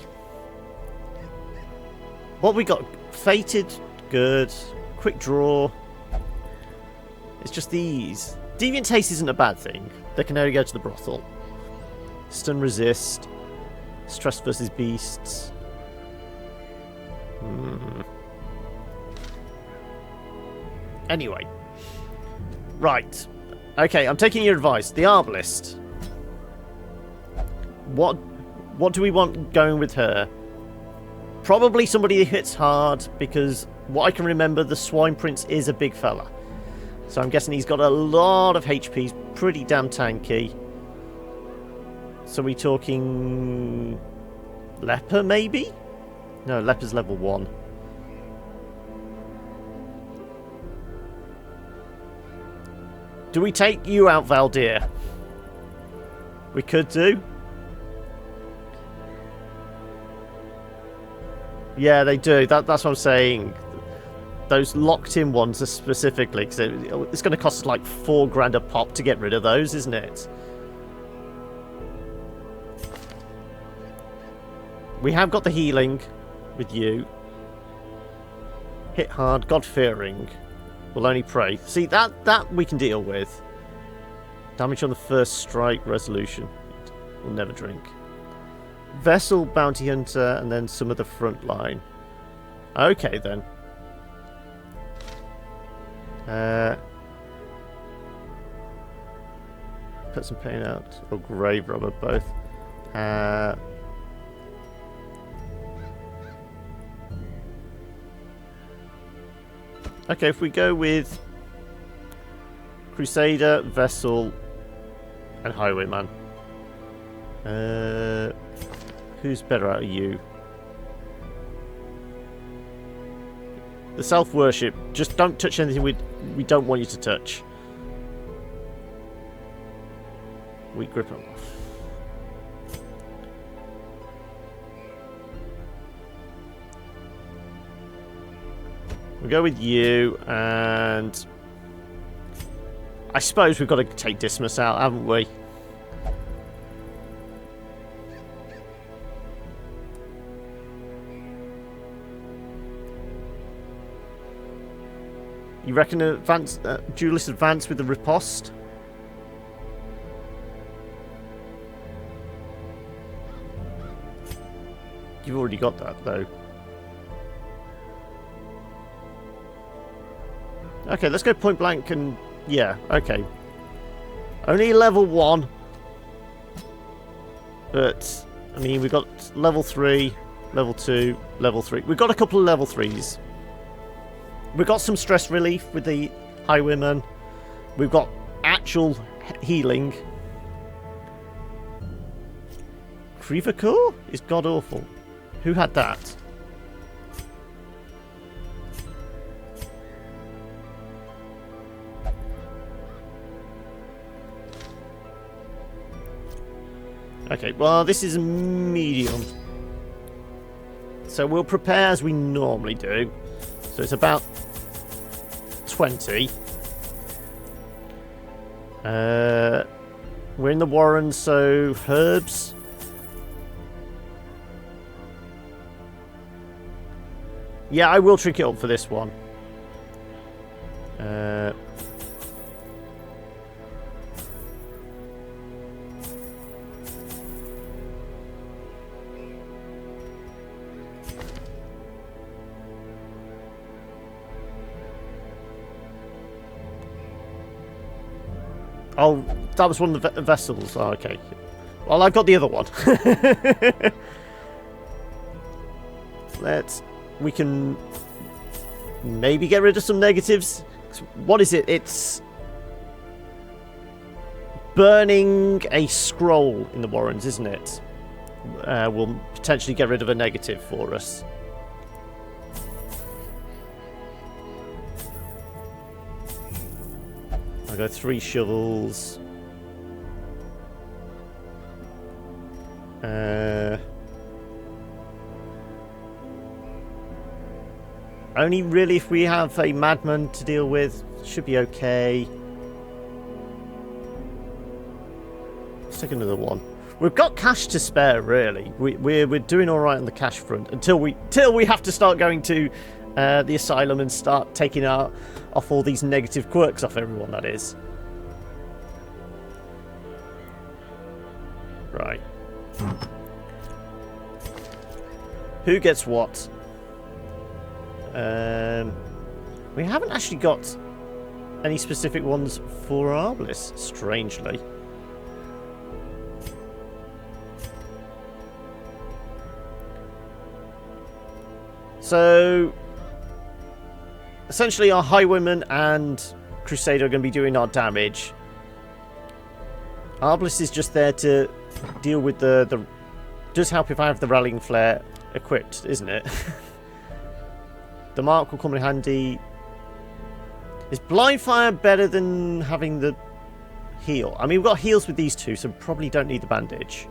What we got? Fated, good. Quick draw. It's just these. Deviant Haste isn't a bad thing. They can only go to the brothel. Stun resist. Stress versus beasts. Anyway. Right. Okay, I'm taking your advice. The Arbalist. What do we want going with her? Probably somebody who hits hard, because what I can remember, the Swine Prince is a big fella. So I'm guessing he's got a lot of HP. He's pretty damn tanky. So we talking... Leper, maybe? No, Leper's level 1. Do we take you out, Valdir? We could do. Yeah, they do. That's what I'm saying. Those locked-in ones are specifically, because it's going to cost us like $4 a pop to get rid of those, isn't it? We have got the healing with you. Hit hard, God-fearing. Will only pray. See, that we can deal with. Damage on the first strike, resolution. We'll never drink. Vessel, Bounty Hunter, and then some of the front line. Okay, then. Put some pain out. Or Grave Robber, both. Okay, if we go with Crusader, Vessel, and Highwayman. Who's better out of you? The self-worship. Just don't touch anything we don't want you to touch. Weak grip off. We'll go with you, and I suppose we've got to take Dismas out, haven't we? You reckon advance, duelist advance with the riposte? You've already got that, though. Okay, let's go point blank and... Yeah, okay. Only level 1. But, I mean, we've got level 3, level 2, level 3. We've got a couple of level 3s. We've got some stress relief with the Highwayman. We've got actual healing. Crevacore is god-awful. Who had that? Okay, well, this is medium. So we'll prepare as we normally do. So it's about 20. We're in the Warren, so herbs. Yeah, I will trick it up for this one. Oh, that was one of the vessels. Oh, okay. Well, I've got the other one. We can maybe get rid of some negatives. What is it? It's burning a scroll in the Warrens, isn't it? Will potentially get rid of a negative for us. I'll go 3 shovels. Only really if we have a madman to deal with. Should be okay. Let's take another one. We've got cash to spare, really. We're doing all right on the cash front until we have to start going to the asylum and start taking off all these negative quirks off everyone. That is right. Who gets what? We haven't actually got any specific ones for Arbalists, strangely. So, essentially our Highwayman and Crusader are going to be doing our damage. Arbalist is just there to deal with the does help if I have the Rallying Flare equipped, isn't it? The Mark will come in handy. Is Blind Fire better than having the heal? I mean, we've got heals with these two, so probably don't need the bandage.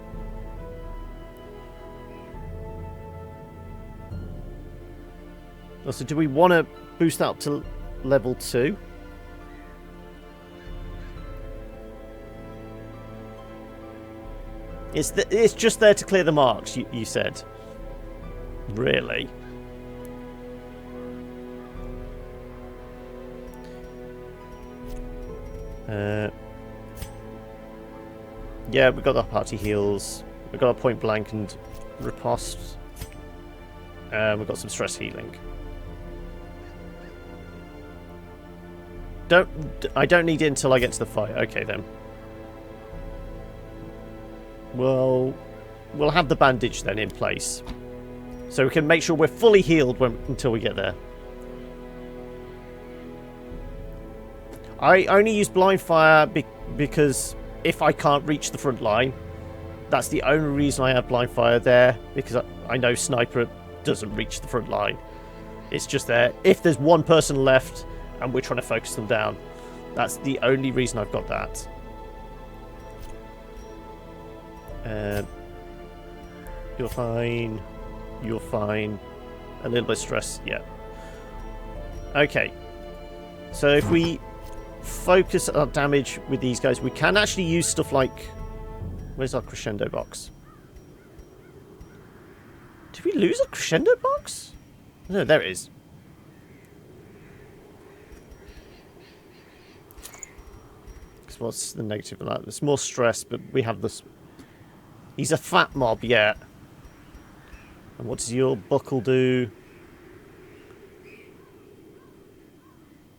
Also, do we want to boost that up to level 2? It's just there to clear the marks, you said. Really? Yeah, we've got our party heals. We've got our point blank and riposte. We've got some stress healing. I don't need it until I get to the fight. Okay then. Well, we'll have the bandage then in place, so we can make sure we're fully healed until we get there. I only use blind fire because if I can't reach the front line, that's the only reason I have blind fire there, because I know sniper doesn't reach the front line. It's just there if there's one person left and we're trying to focus them down. That's the only reason I've got that. You're fine. You're fine. A little bit of stress, yeah. Okay. So if we focus our damage with these guys, we can actually use stuff like... Where's our crescendo box? Did we lose a crescendo box? No, there it is. What's the negative of that? There's more stress, but we have this. He's a fat mob, yeah. And what does your buckle do?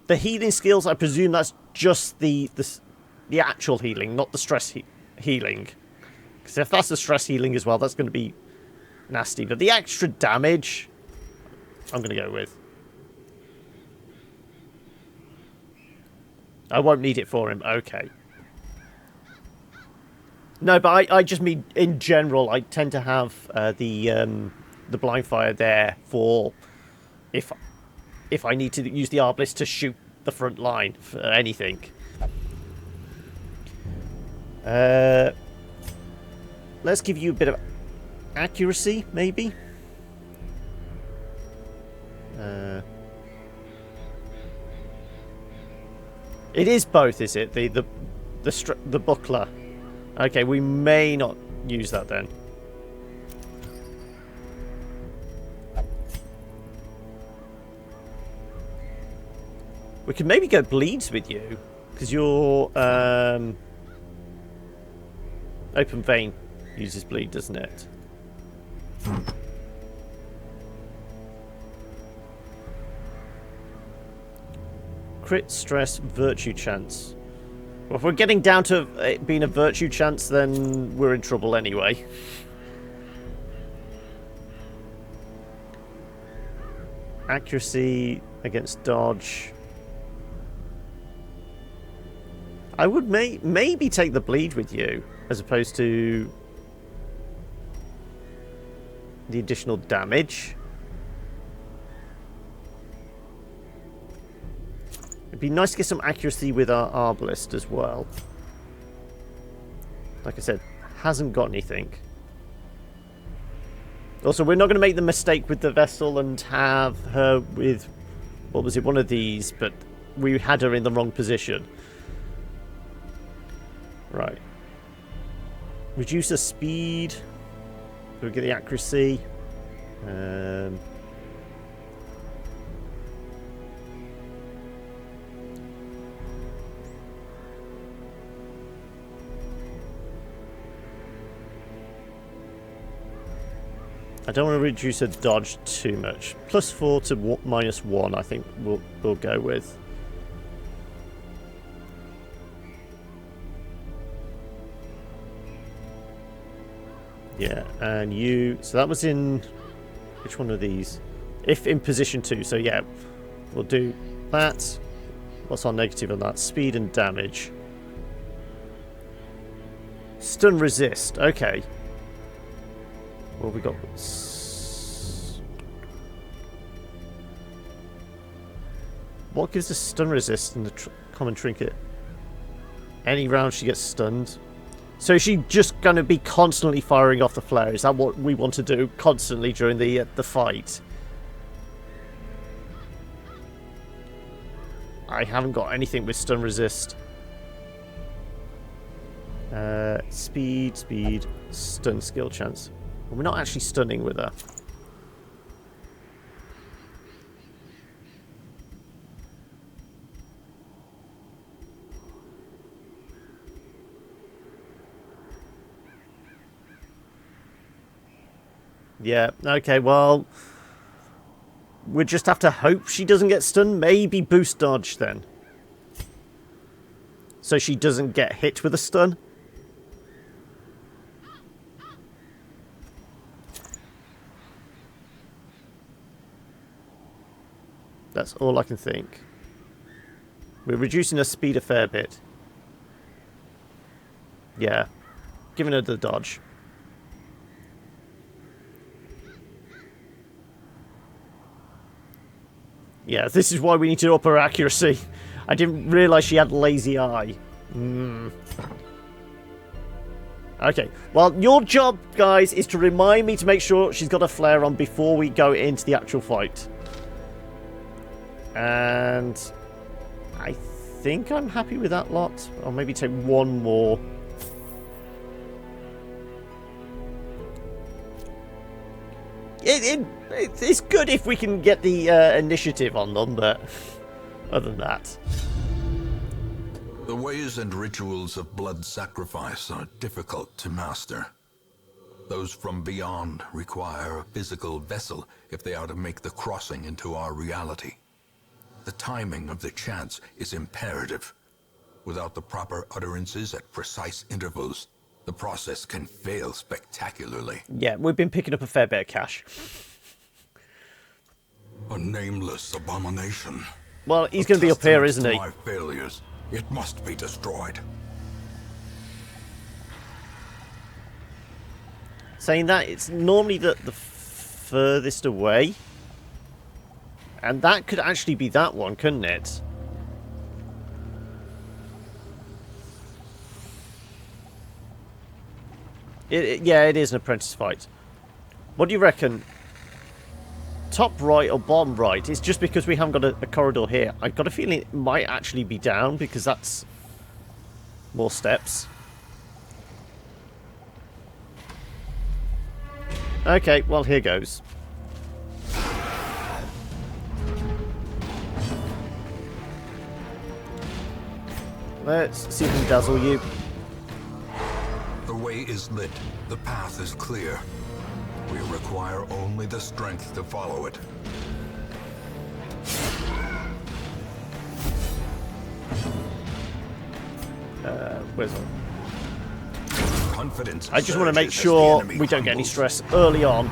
The healing skills, I presume that's just the actual healing, not the stress healing. Because if that's the stress healing as well, that's going to be nasty. But the extra damage, I'm going to go with. I won't need it for him. Okay. No, but I just mean in general. I tend to have the blind fire there for if I need to use the Arbalist to shoot the front line for anything. Let's give you a bit of accuracy, maybe. It is both, is it? The buckler. Okay, we may not use that then. We could maybe go bleeds with you, because your open vein uses bleed, doesn't it? Crit, stress, virtue chance. Well, if we're getting down to it being a virtue chance, then we're in trouble anyway. Accuracy against dodge. I would maybe take the bleed with you, as opposed to the additional damage. It'd be nice to get some accuracy with our Arbalist as well. Like I said, hasn't got anything. Also, we're not going to make the mistake with the vessel and have her with, what was it, one of these, but we had her in the wrong position. Right. Reduce the speed. So we get the accuracy. I don't want to reduce her dodge too much. +4 to -1, I think we'll go with. Yeah, and you... So that was in... Which one of these? If in position 2. So yeah, we'll do that. What's our negative on that? Speed and damage. Stun resist. Okay. What have we got? What gives us stun resist in the common trinket? Any round she gets stunned. So is she just going to be constantly firing off the flare? Is that what we want to do constantly during the fight? I haven't got anything with stun resist. Speed, stun skill chance. We're not actually stunning with her. Yeah, okay, well... we'll just have to hope she doesn't get stunned. Maybe boost dodge, then. So she doesn't get hit with a stun. That's all I can think. We're reducing her speed a fair bit. Yeah. Giving her the dodge. Yeah, this is why we need to up her accuracy. I didn't realise she had lazy eye. Okay, well, your job, guys, is to remind me to make sure she's got a flare on before we go into the actual fight. And I think I'm happy with that lot. I'll maybe take one more. It's good if we can get the initiative on them, but other than that... The ways and rituals of blood sacrifice are difficult to master. Those from beyond require a physical vessel if they are to make the crossing into our reality. The timing of the chants is imperative. Without the proper utterances at precise intervals, the process can fail spectacularly. Yeah, we've been picking up a fair bit of cash. A nameless abomination. Well, he's going to be up here, isn't he? My failures. It must be destroyed. Saying that, it's normally the furthest away. And that could actually be that one, couldn't it? Yeah, it is an apprentice fight. What do you reckon? Top right or bottom right? It's just because we haven't got a corridor here. I've got a feeling it might actually be down because that's more steps. Okay, well, here goes. Let's see if we can dazzle you. The way is lit. The path is clear. We require only the strength to follow it. Where's one? Confidence. I just want to make sure we don't get any stress early on.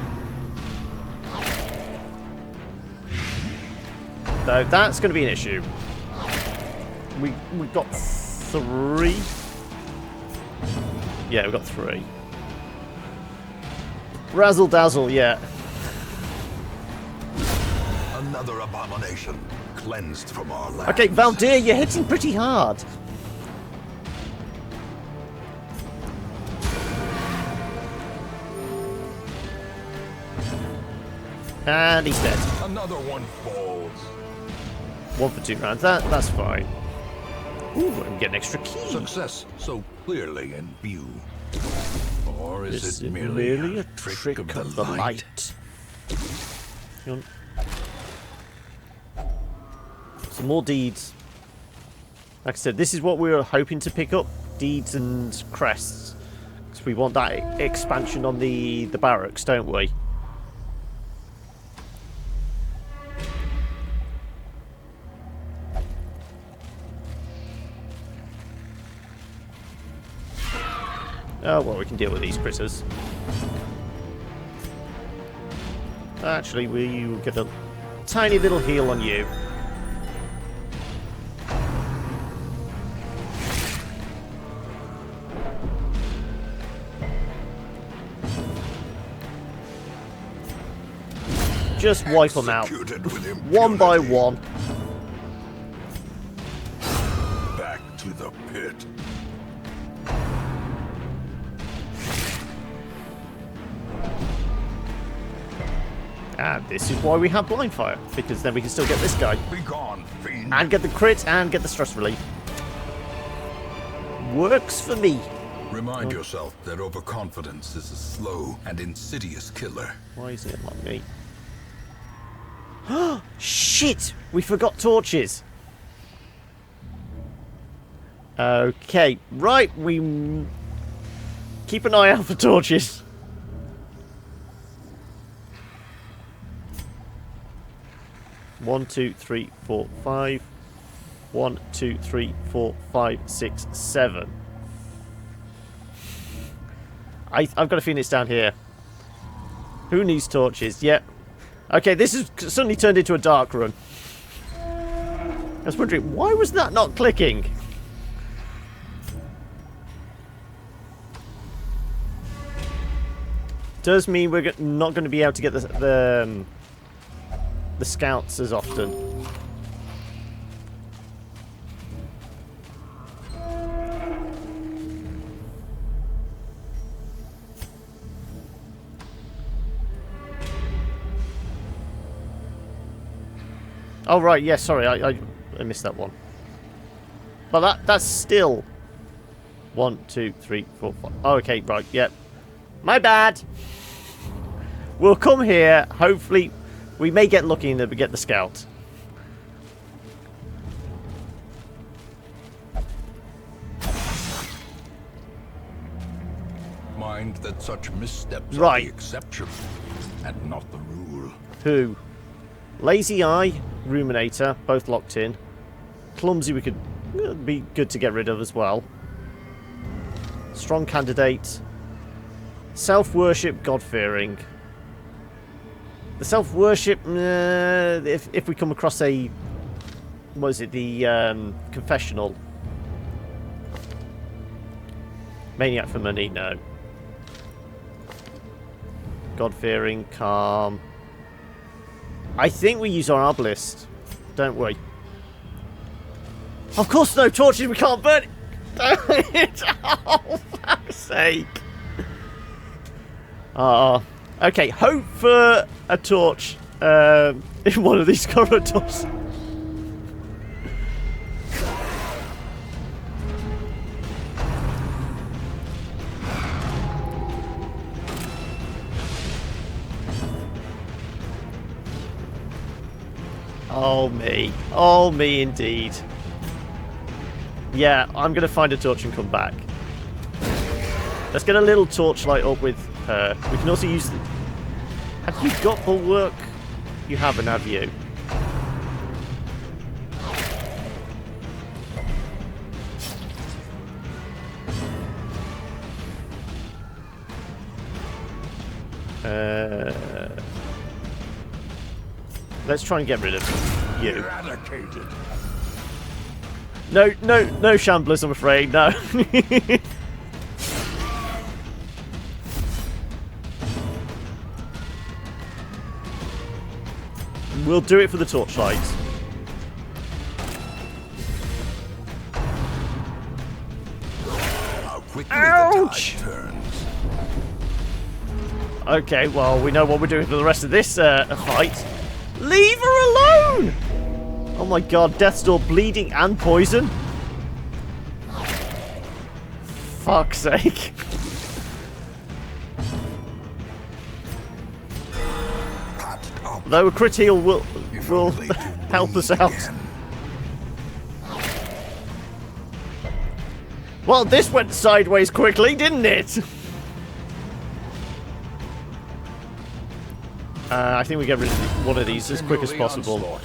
So that's going to be an issue. We've got 3. Yeah, we've got 3. Razzle dazzle, yeah. Another abomination cleansed from our lands. Okay, Valdir, you're hitting pretty hard. And he's dead. Another one falls. 1 for 2 rounds. That's fine. Ooh, I'm getting extra key. Success so clearly in view. Or is it merely merely a trick of the light? Some more deeds. Like I said, this is what we were hoping to pick up. Deeds and crests. Because we want that expansion on the barracks, don't we? Oh, well, we can deal with these critters. Actually, we will get a tiny little heal on you. Just wipe them out. One by one. Back to the pit. And this is why we have blind fire, because then we can still get this guy. Be gone, fiend. And get the crit and get the stress relief. Works for me. Remind yourself that overconfidence is a slow and insidious killer. Why isn't it like me? Shit! We forgot torches. Okay, right, we keep an eye out for torches. One, two, three, four, five. 1, 2, 3, 4, 5, 6, 7. I've got a feeling it's down here. Who needs torches? Yep. Okay, this has suddenly turned into a dark run. I was wondering, why was that not clicking? Does mean we're not going to be able to get the scouts as often. Oh right, yeah, sorry, I missed that one. But that's still 1, 2, 3, 4, 5. Oh, okay, right, yep. My bad. We'll come here. Hopefully, we may get lucky and that we get the scout. Mind that such missteps are Right. the exception and not the rule. Who? Lazy Eye, Ruminator, both locked in. Clumsy we could be good to get rid of as well. Strong Candidate. Self-worship, God-fearing. The self-worship, if we come across a... What is it? The confessional. Maniac for money, no. God-fearing, calm. I think we use our arbalist, don't we? Of course, no torches. We can't burn it. Oh, fuck's sake! Okay. Hope for a torch in one of these corridors. Oh me indeed. Yeah, I'm gonna find a torch and come back. Let's get a little torchlight up with her. We can also use... Have you got bulwark? You haven't, have you? Let's try and get rid of you. Eradicated. No shamblers, I'm afraid, no. We'll do it for the torchlight. How quickly Ouch! the tide turns. Okay, well, we know what we're doing for the rest of this fight. Leave her alone! Oh my god, Death's Door bleeding and poison? Fuck's sake. Though a crit heal will help us out. Well, this went sideways quickly, didn't it? I think we get rid of one of these as quick as possible.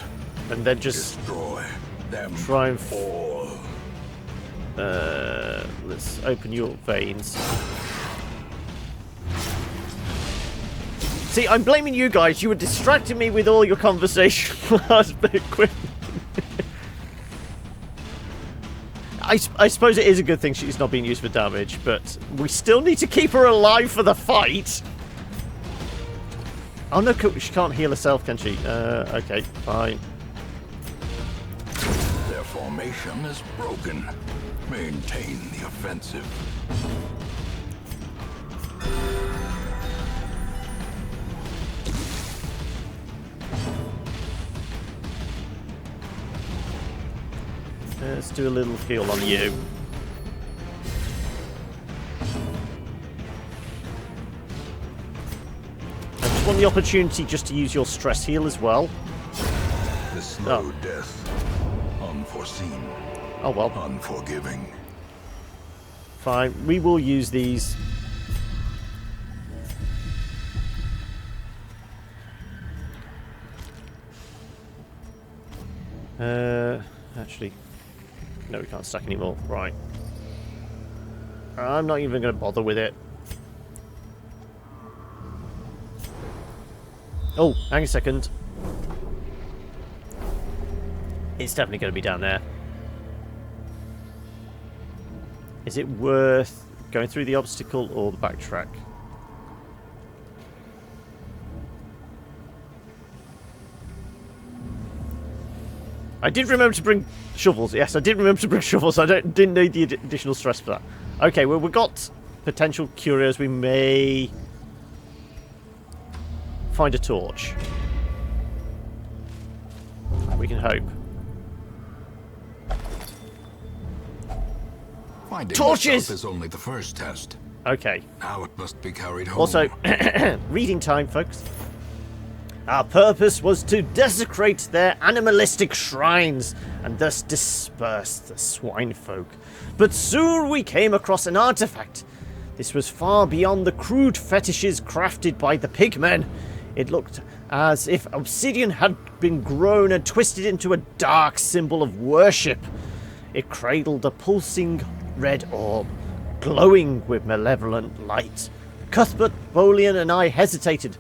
And then just try and fall. Let's open your veins. See, I'm blaming you guys. You were distracting me with all your conversation last bit quick. I suppose it is a good thing she's not being used for damage, but we still need to keep her alive for the fight. Oh no, she can't heal herself, can she? Okay, fine. Their formation is broken. Maintain the offensive. Let's do a little heal on you. I just want the opportunity just to use your stress heal as well. The slow death. Unforeseen. Oh well. Unforgiving. Fine, we will use these. Actually, no, we can't stack anymore. Right. I'm not even going to bother with it. Oh, hang a second. It's definitely going to be down there. Is it worth going through the obstacle or the backtrack? I did remember to bring shovels. Yes, I did remember to bring shovels. I didn't need the additional stress for that. Okay, well, we've got potential curios. We may find a torch. We can hope. Finding torches is only the first test. Okay. Now it must be carried home. Also, reading time, folks. Our purpose was to desecrate their animalistic shrines and thus disperse the swine folk. But soon we came across an artifact. This was far beyond the crude fetishes crafted by the pigmen. It looked as if obsidian had been grown and twisted into a dark symbol of worship. It cradled a pulsing red orb, glowing with malevolent light. Cuthbert, Bolian and I hesitated,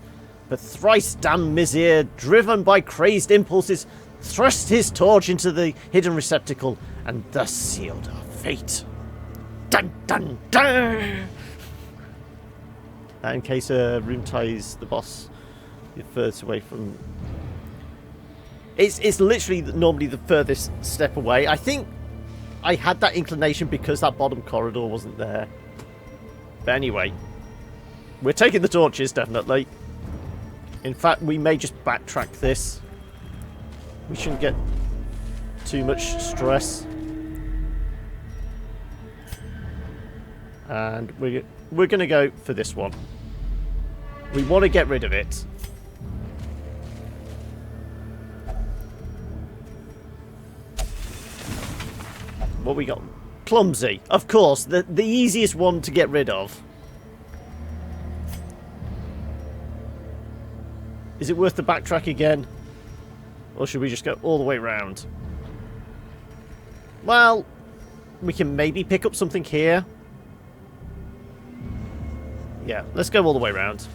but thrice damned Mizir, driven by crazed impulses, thrust his torch into the hidden receptacle and thus sealed our fate. Dun dun dun! In case room ties the boss furthest away from... It's literally normally the furthest step away. I think I had that inclination because that bottom corridor wasn't there. But anyway, we're taking the torches, definitely. In fact, we may just backtrack this. We shouldn't get too much stress. And we're going to go for this one. We want to get rid of it. What we got? Clumsy. Of course, the easiest one to get rid of. Is it worth the backtrack again? Or should we just go all the way around? Well, we can maybe pick up something here. Yeah, let's go all the way around.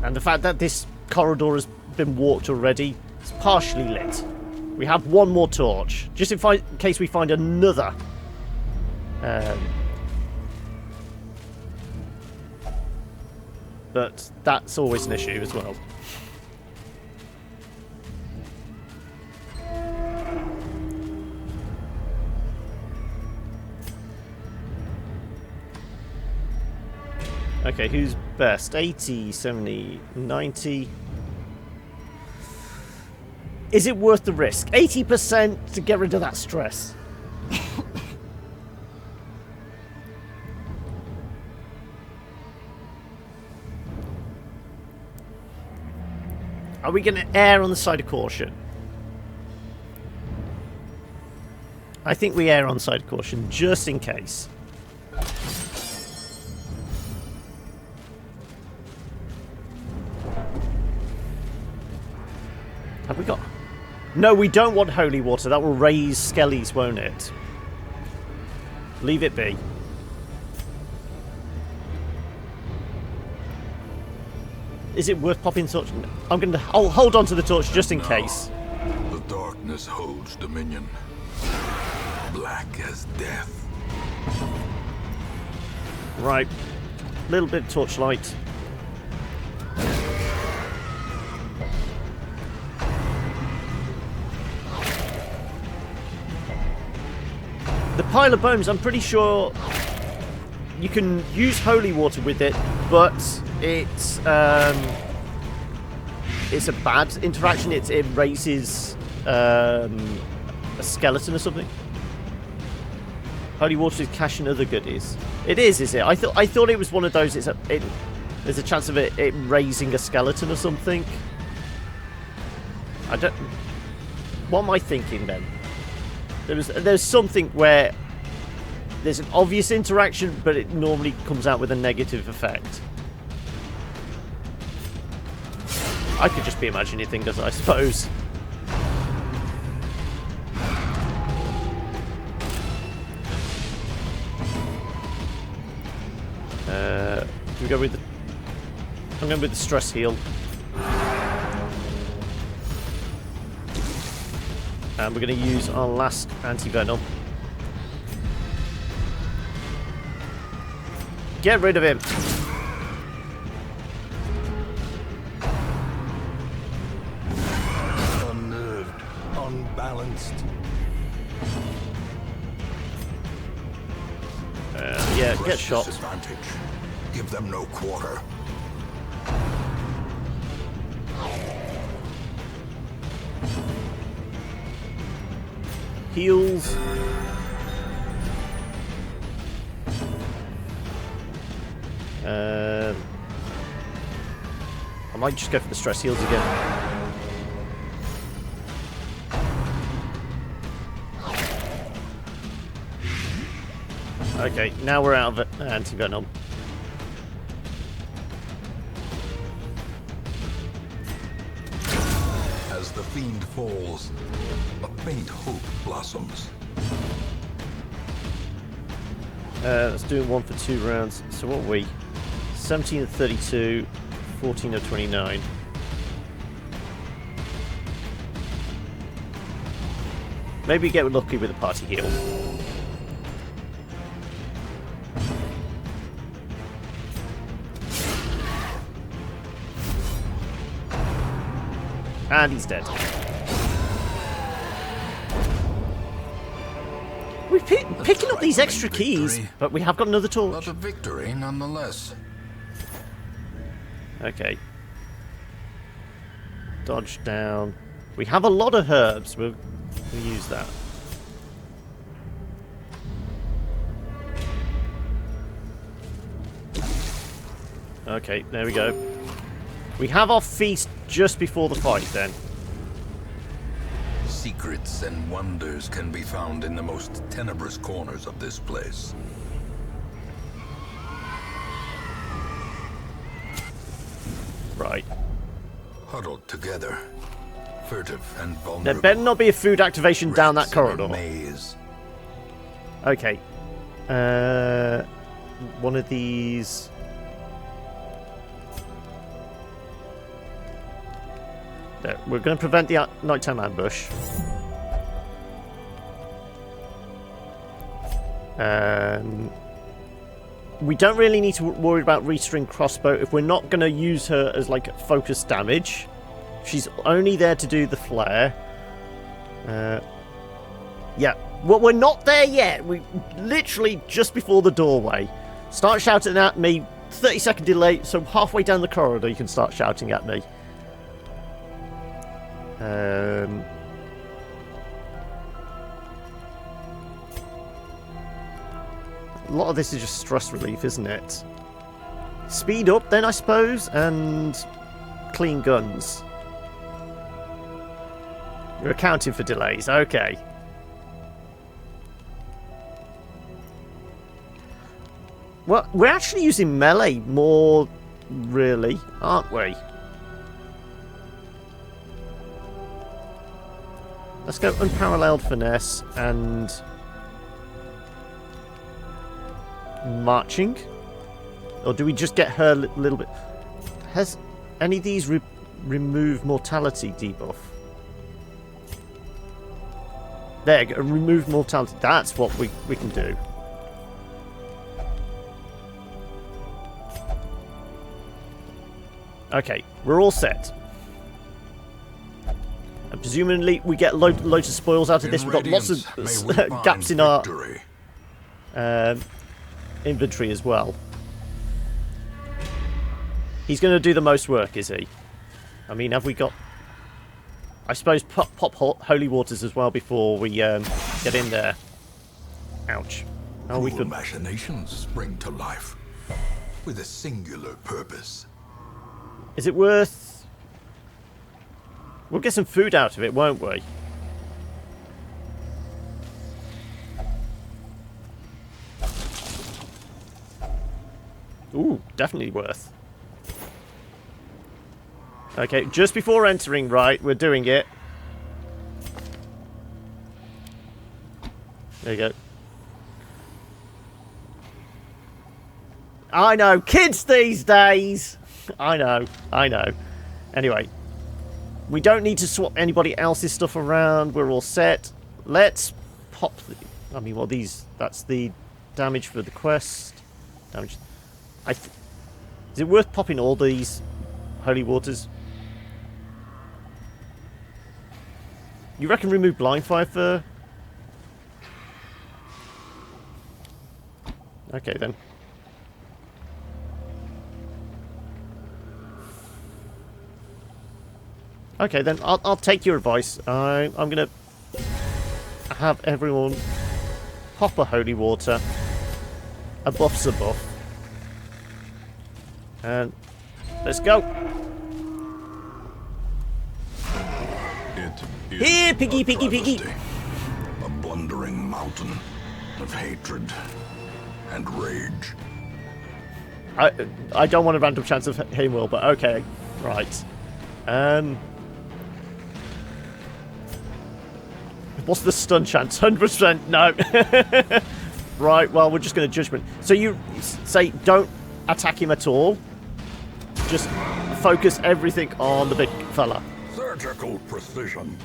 And the fact that this corridor has been walked already, it's partially lit. We have one more torch, just in case we find another. But that's always an issue as well. Okay, who's best? 80, 70, 90. Is it worth the risk? 80% to get rid of that stress. Are we going to err on the side of caution? I think we err on the side of caution, just in case. Have we got... No, we don't want holy water. That will raise skellies, won't it? Leave it be. Is it worth popping torch? I'm going to... I'll hold on to the torch just in case. The darkness holds dominion. Black as death. Right. Little bit of torchlight. The pile of bones, I'm pretty sure you can use holy water with it, but it's a bad interaction. It raises a skeleton or something. Holy water is cash and other goodies. It is it? I thought it was one of those. There's a chance of it raising a skeleton or something. I don't. What am I thinking then? There's something where there's an obvious interaction, but it normally comes out with a negative effect. I could just be imagining things, I suppose. Do we go with the... I'm going with the stress heal. And we're going to use our last anti-venom. Get rid of him. Unnerved, unbalanced. Yeah, get shot. Disadvantage. Give them no quarter. Heals. I might just go for the stress heals again. Okay, now we're out of anti-venom. As the fiend falls, a faint hope blossoms. Let's do 1 for 2 rounds. So what are we? 17 of 32, 14 of 29. Maybe get lucky with a party heal. And he's dead. We're picking up these extra keys, but we have got another torch. But a victory nonetheless. Okay. Dodge down. We have a lot of herbs. We'll use that. Okay, there we go. We have our feast just before the fight, then. Secrets and wonders can be found in the most tenebrous corners of this place. Right. Huddled together, furtive and vulnerable. There better not be a food activation down that corridor. Maze. Okay. One of these... There. We're going to prevent the nighttime ambush. We don't really need to worry about restring crossbow if we're not going to use her as like focus damage. She's only there to do the flare. Yeah. Well, we're not there yet. We literally just before the doorway. Start shouting at me 30-second delay, so halfway down the corridor you can start shouting at me. A lot of this is just stress relief, isn't it? Speed up then, I suppose, and clean guns. You're accounting for delays, okay. Well, we're actually using melee more, really, aren't we? Let's go unparalleled finesse and marching. Or do we just get her a little bit? Has any of these remove mortality debuff? There, remove mortality. That's what we can do. Okay, we're all set. And presumably we get loads of spoils out of this. We've got lots of gaps in our inventory as well. He's going to do the most work, is he? I mean, have we got... I suppose pop holy waters as well before we get in there. Ouch. Oh, we could... machinations spring to life with a singular purpose. Is it worth... We'll get some food out of it, won't we? Ooh, definitely worth. Okay, just before entering, right, we're doing it. There you go. I know, kids these days! I know. Anyway, we don't need to swap anybody else's stuff around. We're all set. Let's pop the... I mean, well, these... That's the damage for the quest. Damage... Is it worth popping all these holy waters? You reckon remove blind fire for... Okay, then. Okay, then I'll take your advice. I'm gonna have everyone pop a holy water. A buff's a buff. And let's go. Here, piggy, piggy, piggy. A blundering mountain of hatred and rage. I don't want a random chance of hitting Will, but okay, right. What's the stun chance? 100%. No. Right. Well, we're just going to judgment. So you say don't attack him at all. Just focus everything on the big fella. Surgical precision.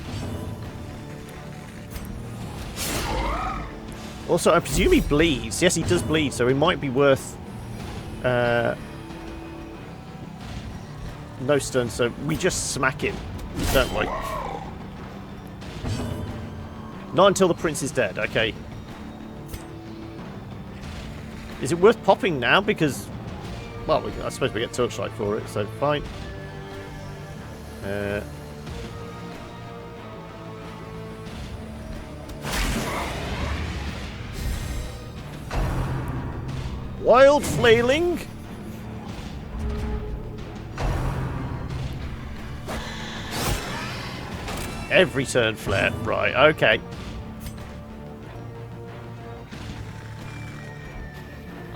Also, I presume he bleeds. Yes, he does bleed, so it might be worth... no stun, so we just smack him, don't we? Not until the prince is dead, okay. Is it worth popping now? Because, well, I suppose we get torchlight for it, so fine. Wild flailing. Every turn flare. Right, okay.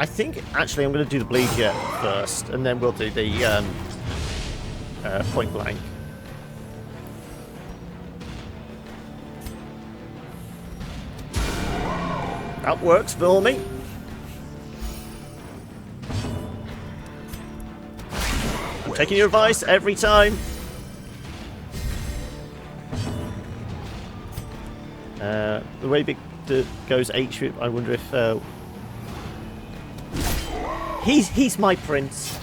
I think, actually, I'm going to do the bleed jet first, and then we'll do the point blank. That works for me. I'm taking your advice every time. The way big goes H, I wonder if... He's my prince.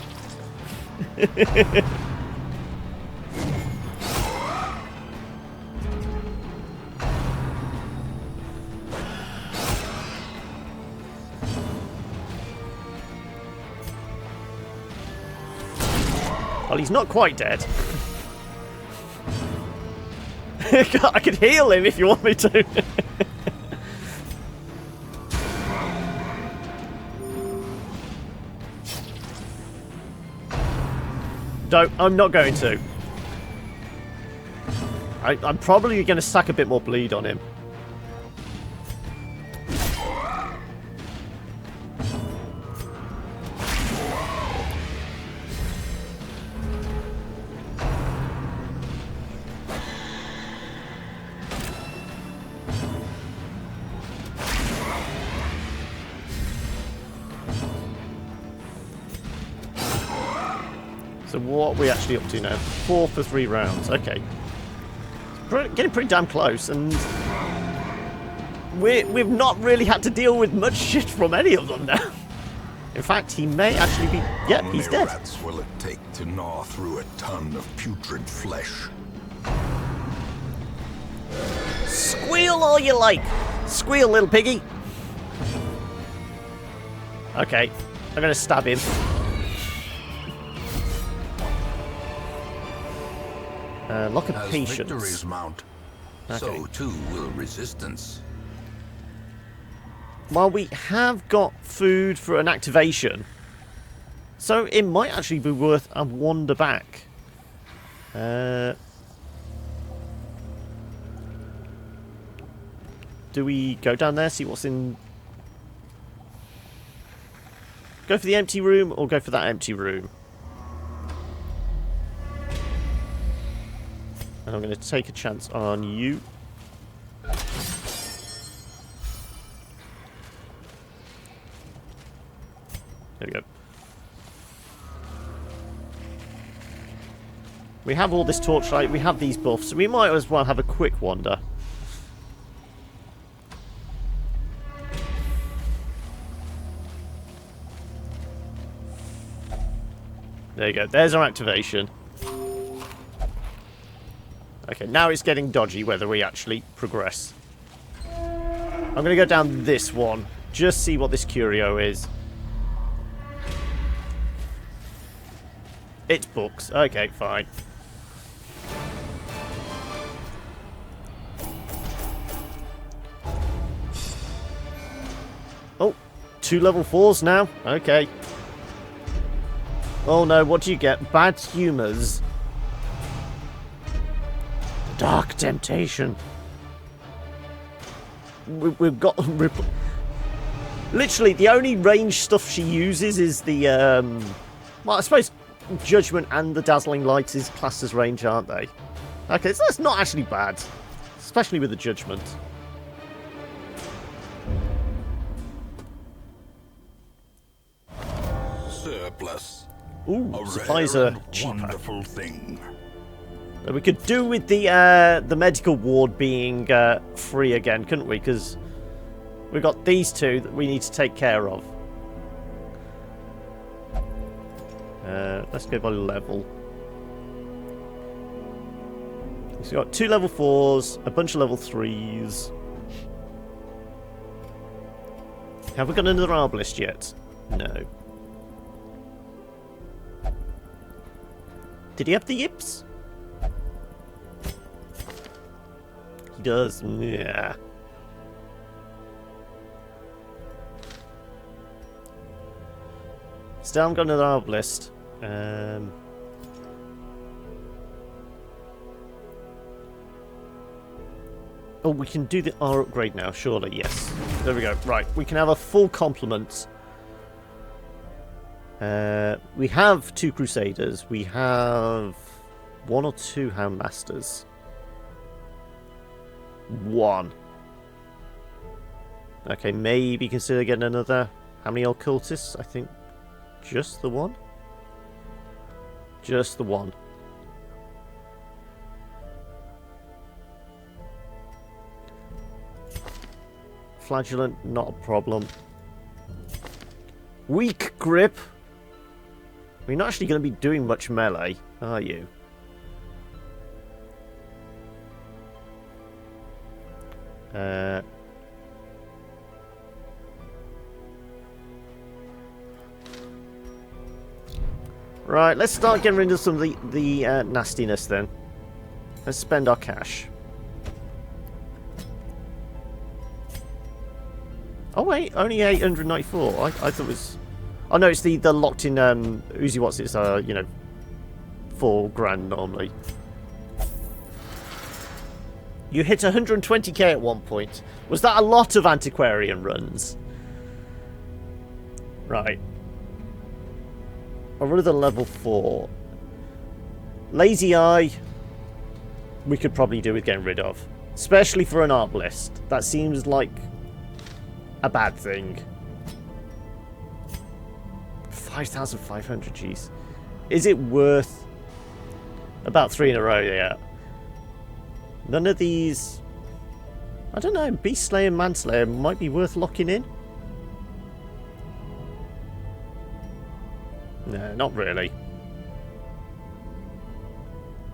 Well, he's not quite dead. I could heal him if you want me to. Don't. I'm not going to. I'm probably going to stack a bit more bleed on him. So what are we actually up to now? 4 for 3 rounds. Okay. Getting pretty damn close, and we've not really had to deal with much shit from any of them now. In fact, he may actually be... Yeah, he's dead. How many rats will it take to gnaw through a ton of putrid flesh? Squeal all you like. Squeal, little piggy. Okay, I'm going to stab him. Lock of patience. As victories mount, so too will resistance. Well, we have got food for an activation, so it might actually be worth a wander back. Do we go down there, see what's in... Go for the empty room, or go for that empty room? And I'm going to take a chance on you. There we go. We have all this torchlight, we have these buffs, so we might as well have a quick wander. There you go, there's our activation. Okay, now it's getting dodgy whether we actually progress. I'm going to go down this one. Just see what this curio is. It's books. Okay, fine. Oh, 2 level 4s now. Okay. Oh no, what do you get? Bad humours. Dark temptation. We've got... Literally, the only range stuff she uses is the... well, I suppose Judgment and the Dazzling Light is classed as range, aren't they? Okay, so that's not actually bad. Especially with the Judgment. Surplus. Ooh, A supplies rare are and cheaper. wonderful thing. We could do with the medical ward being free again, couldn't we? Because we've got these two that we need to take care of. Let's go by level. So we've got 2 level 4s, a bunch of level 3s. Have we got another arbalist yet? No. Did he have the yips? He does. Yeah. Still haven't got another arbalist. Oh, we can do the R upgrade now, surely, yes. There we go. Right, we can have a full complement. We have 2 Crusaders. We have 1 or 2 Houndmasters. 1. Okay, maybe consider getting another. How many Occultists? I think just the 1. Just the 1. Flagellant, not a problem. Weak grip. You're not actually going to be doing much melee, are you? Right, let's start getting rid of some of the nastiness then. Let's spend our cash. Oh wait, only 894. I thought it was... Oh no, it's the locked in Uzi Watts. It's you know, $4,000 normally. You hit 120k at one point. Was that a lot of antiquarian runs? Right. I'll run the level 4. Lazy Eye, we could probably do with getting rid of. Especially for an arbalist. That seems like a bad thing. 5,500, jeez. Is it worth... About 3 in a row, yeah. None of these... I don't know, Beast Slayer and Manslayer might be worth locking in. No, not really.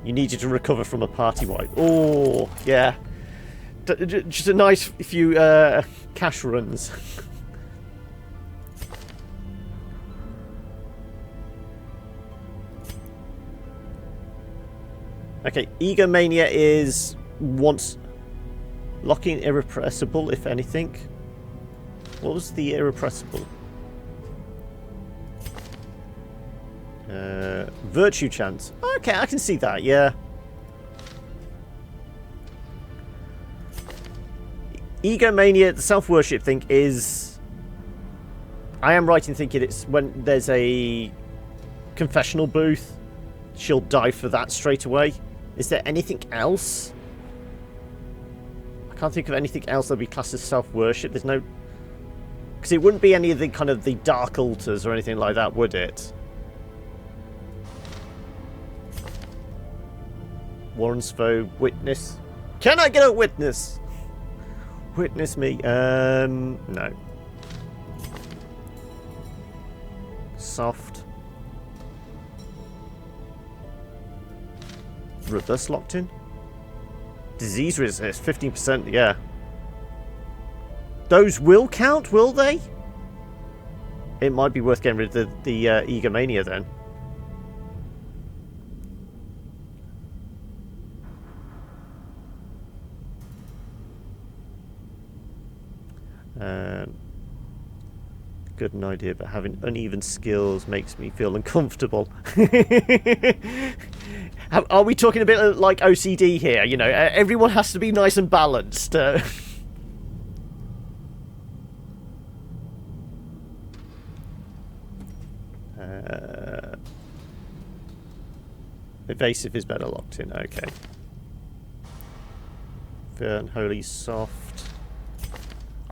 You needed to recover from a party wipe. Oh, yeah. Just a nice few cash runs. Okay, Egomania is once locking irrepressible, if anything. What was the irrepressible? Virtue chance. Okay, I can see that, yeah. Egomania, the self-worship thing is... I am right in thinking it's when there's a confessional booth, she'll die for that straight away. Is there anything else? I can't think of anything else that would be classed as self-worship. There's no... Because it wouldn't be any of the kind of the dark altars or anything like that, would it? Warren's foe, witness. Can I get a witness? Witness me. No. Soft. Reverse locked in. Disease resist, 15%, yeah. Those will count, will they? It might be worth getting rid of the Egomania then. Good an idea, but having uneven skills makes me feel uncomfortable. Are we talking a bit like OCD here? You know, everyone has to be nice and balanced. Evasive is better locked in, okay. Fair and Holy soft.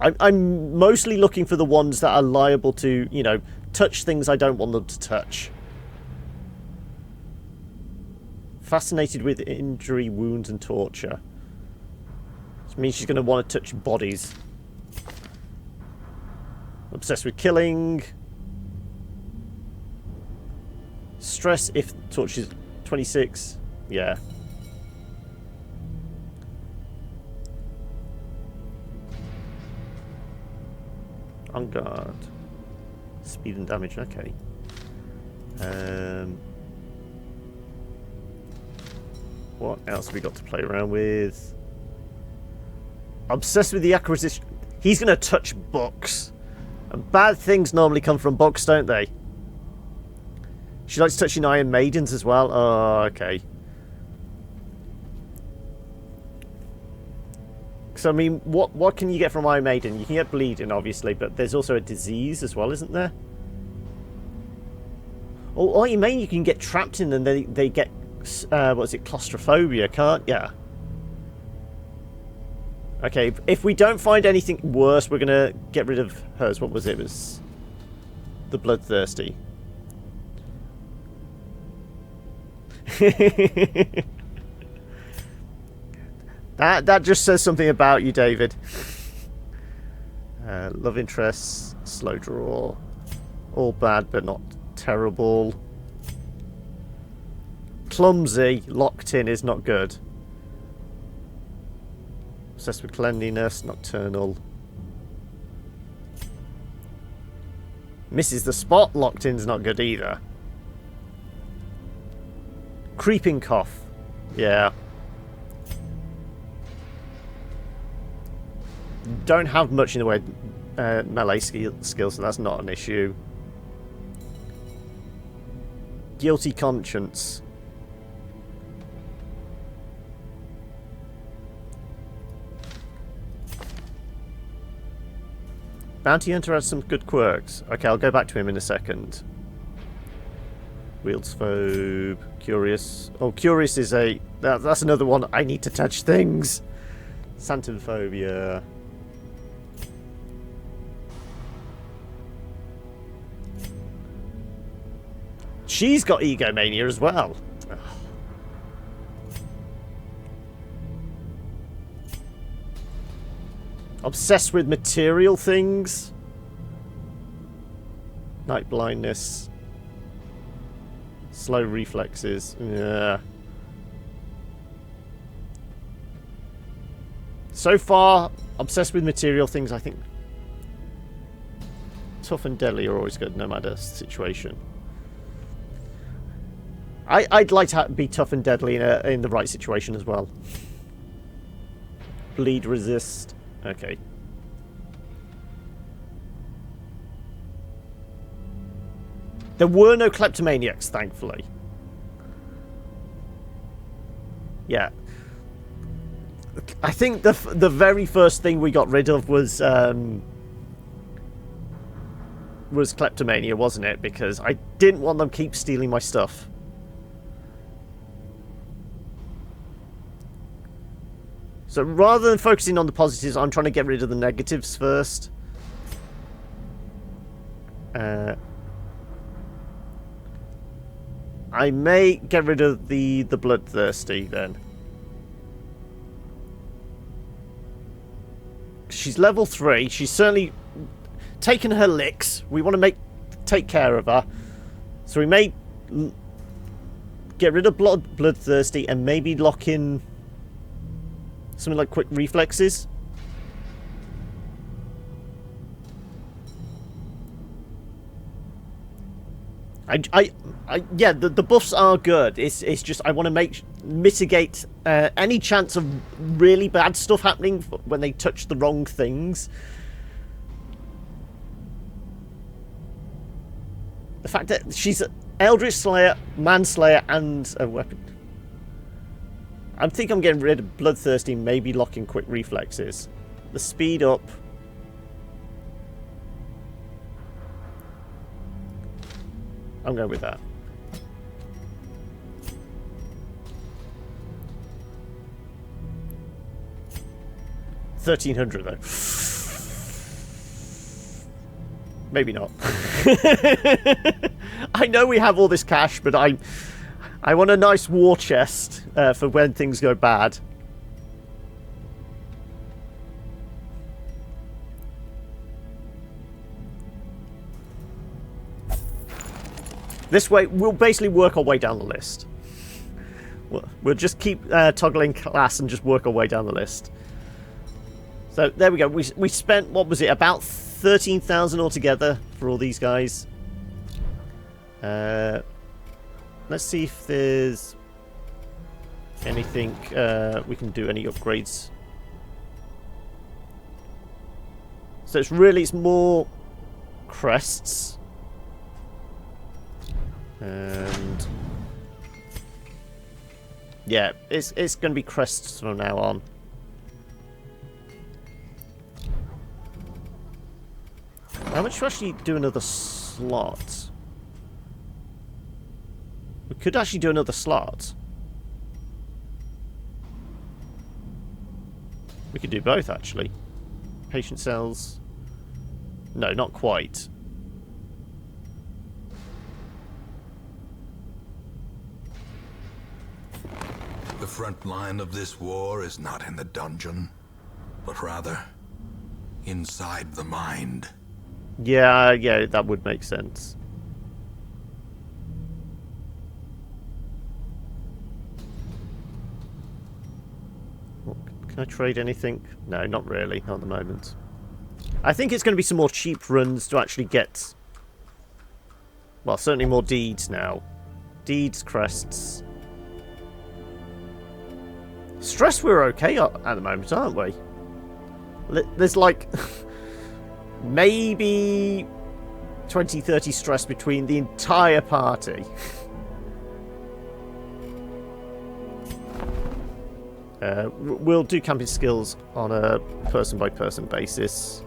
I'm mostly looking for the ones that are liable to, you know, touch things I don't want them to touch. Fascinated with injury, wounds, and torture. Which means she's going to want to touch bodies. Obsessed with killing. Stress if torture is 26. Yeah. On guard. Speed and damage, okay. What else have we got to play around with? Obsessed with the acquisition. He's going to touch books. And bad things normally come from books, don't they? She likes touching Iron Maidens as well. Oh, okay. So, I mean, what can you get from Iron Maiden? You can get bleeding, obviously, but there's also a disease as well, isn't there? Oh, Iron Maiden, you can get trapped in and they get, what is it, claustrophobia, can't ya? Okay, if we don't find anything worse, we're going to get rid of hers. What was it? It was the Bloodthirsty. That just says something about you, David. Love interests, slow draw. All bad, but not terrible. Clumsy, locked in is not good. Obsessed with cleanliness, nocturnal. Misses the spot, locked in is not good either. Creeping cough. Yeah. Don't have much in the way of melee skills, so that's not an issue. Guilty conscience. Bounty Hunter has some good quirks. Okay, I'll go back to him in a second. Wields phobe. Curious. Oh, curious is a... That's another one. I need to touch things. Santophobia. She's got egomania as well. Obsessed with material things. Night blindness. Slow reflexes. Yeah. So far, obsessed with material things, I think. Tough and deadly are always good, no matter situation. I'd like to be tough and deadly in the right situation as well. Bleed resist. Okay. There were no kleptomaniacs, thankfully. Yeah. I think the very first thing we got rid of was kleptomania, wasn't it? Because I didn't want them keep stealing my stuff. So rather than focusing on the positives, I'm trying to get rid of the negatives first. I may get rid of the bloodthirsty then. She's level 3. She's certainly taken her licks. We want to take care of her. So we may get rid of bloodthirsty and maybe lock in something like quick reflexes. Yeah, the buffs are good. It's just I want to mitigate any chance of really bad stuff happening when they touch the wrong things. The fact that she's Eldritch Slayer, Manslayer, and a weapon. I think I'm getting rid of Bloodthirsty, maybe locking quick reflexes. The speed up. I'm going with that. $1,300 though. Maybe not. I know we have all this cash, but I want a nice war chest for when things go bad. This way, we'll basically work our way down the list. We'll just keep toggling class and just work our way down the list. So, there we go. We spent, what was it, about 13,000 altogether for all these guys. Let's see if there's anything we can do, any upgrades. So it's more crests. And yeah, it's going to be crests from now on. How much to actually do another slot? We could actually do another slot. We could do both, actually. Patient cells. No, not quite. The front line of this war is not in the dungeon, but rather inside the mind. Yeah, that would make sense. Can I trade anything? No, not really. Not at the moment. I think it's going to be some more cheap runs to actually get... Well, certainly more deeds now. Deeds, crests. Stress, we're okay at the moment, aren't we? There's like maybe 20-30 stress between the entire party. We'll do camping skills on a person-by-person basis.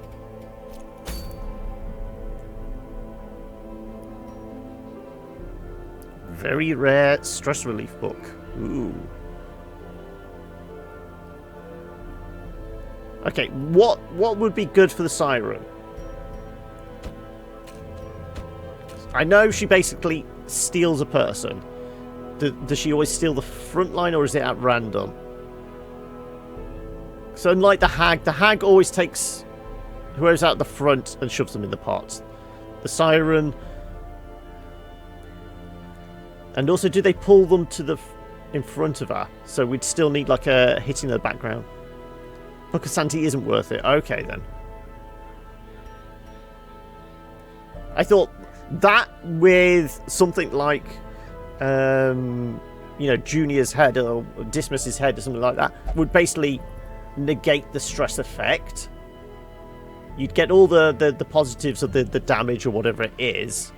Very rare stress relief book. Ooh. Okay, what would be good for the siren? I know she basically steals a person. Does she always steal the front line, or is it at random? So unlike the hag always takes whoever's out the front and shoves them in the pot. The siren... And also, do they pull them to in front of her? So we'd still need like a hit in the background. Book of Santi isn't worth it. Okay, then. I thought that with something like, Junior's head or Dismas's head or something like that would basically negate the stress effect. You'd get all the positives of the damage or whatever it is,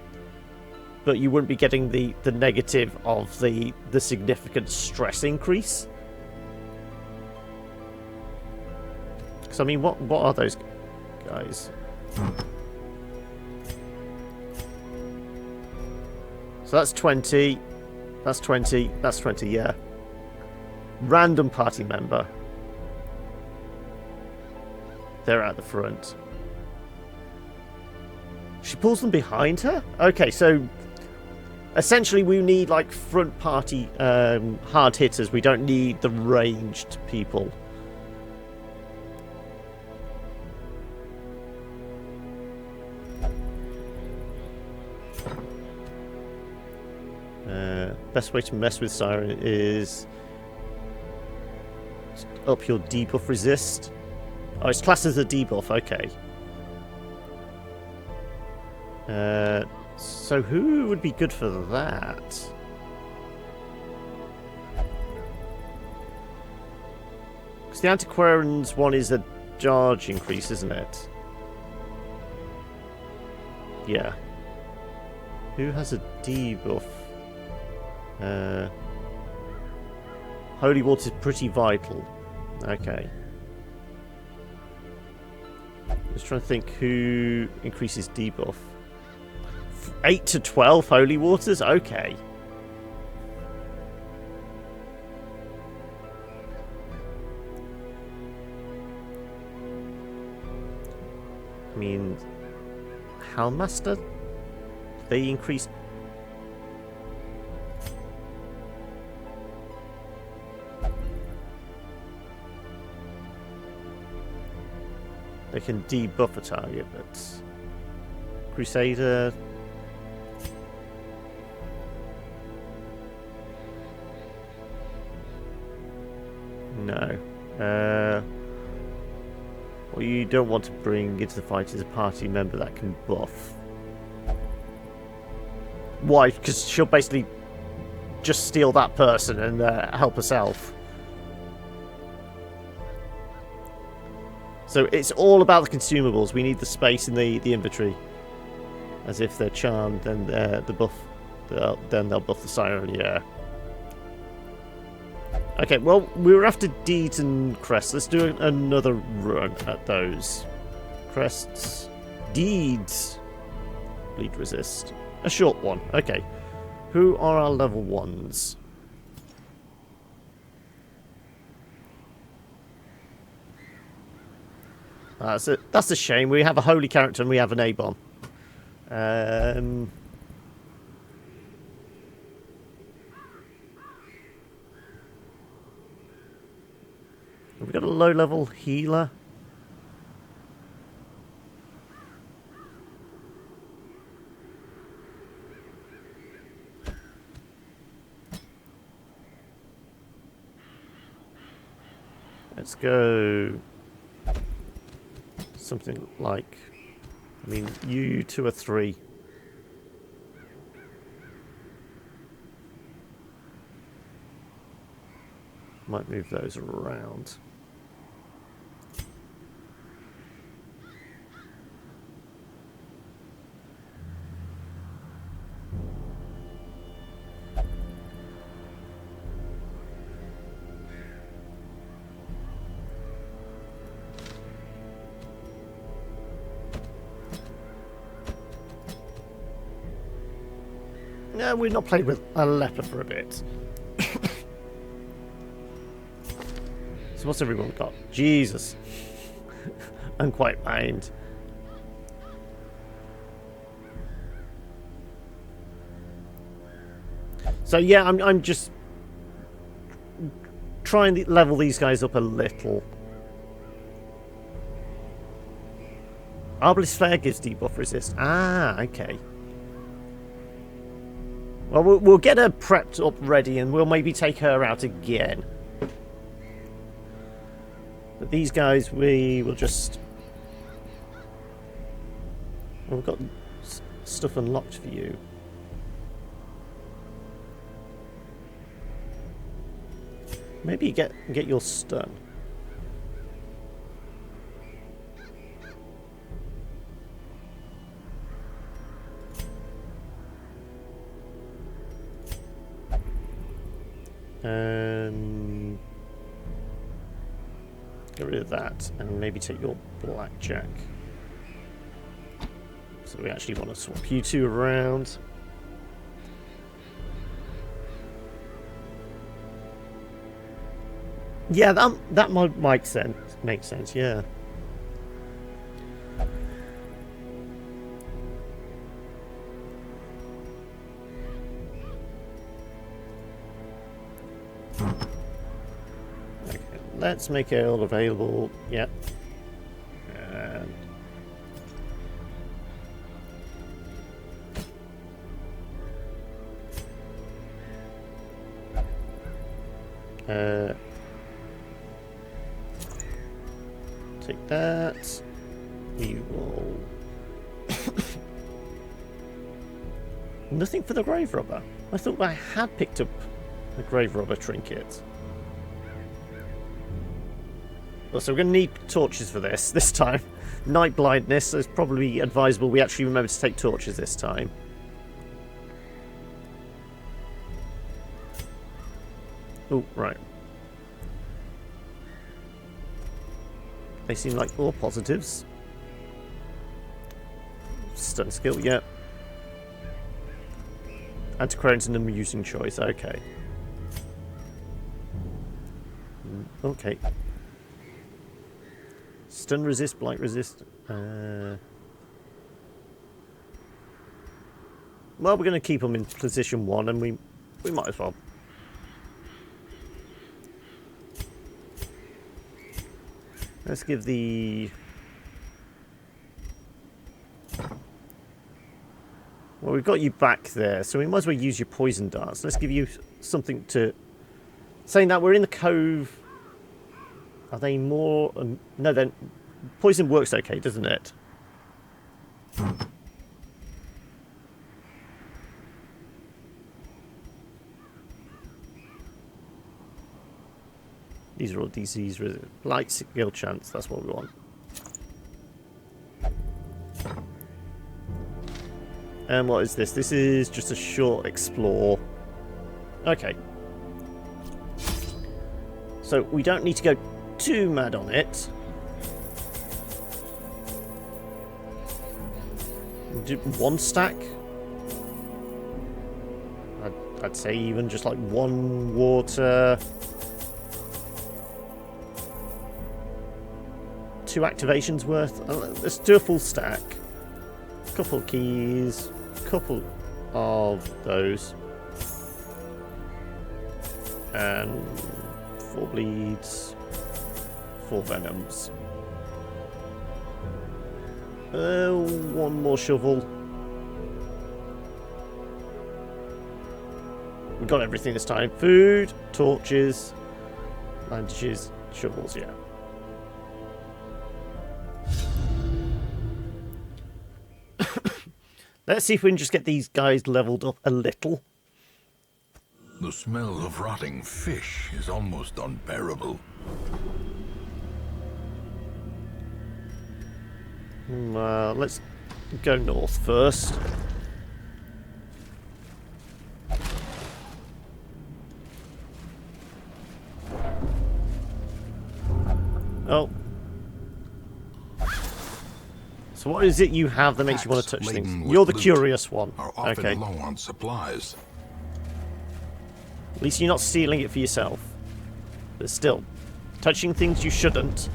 but you wouldn't be getting the negative of the significant stress increase. Because, I mean, what are those guys? So that's 20. That's 20. That's 20, yeah. Random party member. They're at the front. She pulls them behind her? Okay, so essentially we need like front party hard hitters. We don't need the ranged people. Best way to mess with Siren is up your debuff resist. Oh, it's classed as a debuff, okay. So who would be good for that? Because the Antiquarian's one is a charge increase, isn't it? Yeah. Who has a debuff? Holy Water's pretty vital. Okay. Just trying to think who increases debuff. 8 to 12 Holy Waters? Okay. I mean, Hellmaster? They increase... They can debuff a target, but... Crusader... No. What you don't want to bring into the fight is a party member that can buff. Why? Because she'll basically just steal that person and help herself. So it's all about the consumables. We need the space in the inventory. As if they're charmed, then the buff, then they'll buff the siren. Yeah. Okay, well, we were after deeds and crests. Let's do another run at those. Crests. Deeds. Bleed resist. A short one. Okay. Who are our level 1s? That's a shame. We have a holy character and we have an A-bomb. Have we got a low-level healer? Let's go something like, I mean, you two are 3. Might move those around. No, we've not played with a leper for a bit. So what's everyone got? Jesus. I'm quite mind. So yeah, I'm just trying to level these guys up a little. Arbalest Flare gives debuff resist. Ah, okay. Well, we'll get her prepped up ready and we'll maybe take her out again. But these guys, we will just... Well, we've got stuff unlocked for you. Maybe you get your stun. Get rid of that and maybe take your blackjack. So we actually want to swap you two around. Yeah, that might make sense, yeah. Okay, let's make it all available. Yep. And take that. We will... Nothing for the grave robber. I thought I had picked up the grave robber trinket. Well, so we're going to need torches for this time. Night blindness, so it's probably advisable we actually remember to take torches this time. Oh, right. They seem like all positives. Stun skill, yep. Antiquarian's an amusing choice, okay. Okay. Stun resist, blight resist. Well, we're going to keep them in position 1 and we might as well. Let's give the... Well, we've got you back there, so we might as well use your poison darts. Let's give you something to... Saying that, we're in the cove. Are they more... No, then... Poison works okay, doesn't it? These are all disease resistant. Light skill chance, that's what we want. And what is this? This is just a short explore. Okay. So we don't need to go too mad on it. Do 1 stack? I'd say even just like 1 water. 2 activations worth. Let's do a full stack. Couple of keys. Couple of those. And 4 bleeds. 4 venoms. 1 more shovel. We got everything this time. Food, torches, bandages, shovels, yeah. Let's see if we can just get these guys leveled up a little. The smell of rotting fish is almost unbearable. Let's go north first. Oh. So what is it you have that makes you want to touch things? You're the curious one. Okay. Low on supplies. At least you're not stealing it for yourself. But still, touching things you shouldn't.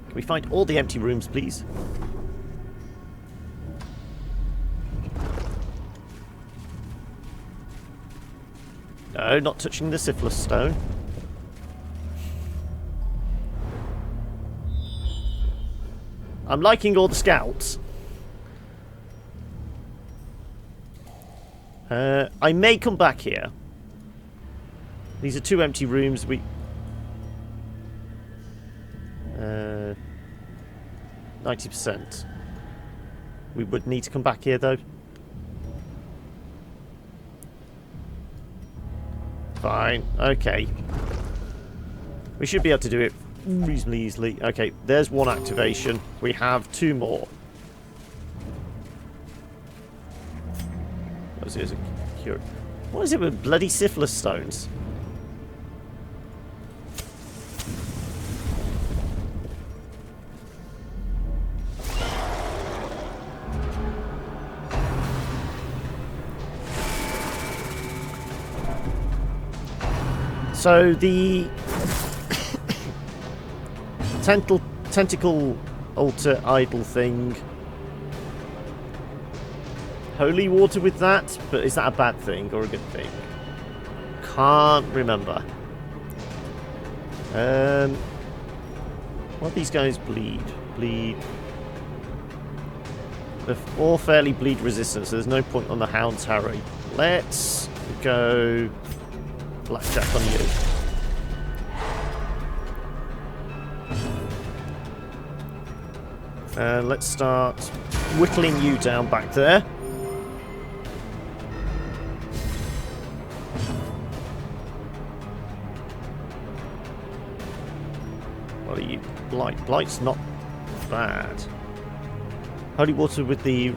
Can we find all the empty rooms, please? No, not touching the syphilis stone. I'm liking all the scouts. I may come back here. These are 2 empty rooms. 90%. We would need to come back here, though. Fine. Okay. We should be able to do it reasonably easily. Okay, there's 1 activation. We have 2 more. What is it? What is it with bloody syphilis stones? So the tentacle altar idol thing. Holy water with that, but is that a bad thing or a good thing? Can't remember. What these guys bleed? They're all fairly bleed resistant, so there's no point on the Hound's Harry. Let's go blackjack on you. And let's start whittling you down back there. What are you? Blight. Blight's not bad. Holy water with the...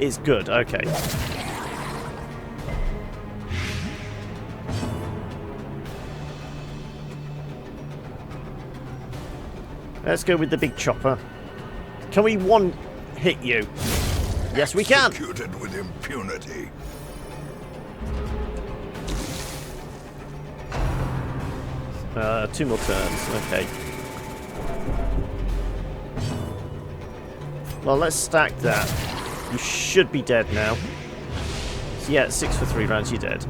is good, okay. Let's go with the big chopper. Can we one-hit you? Yes, we can! Executed with impunity. Two more turns, okay. Well, let's stack that. You should be dead now. So yeah, 6 for 3 rounds, you're dead.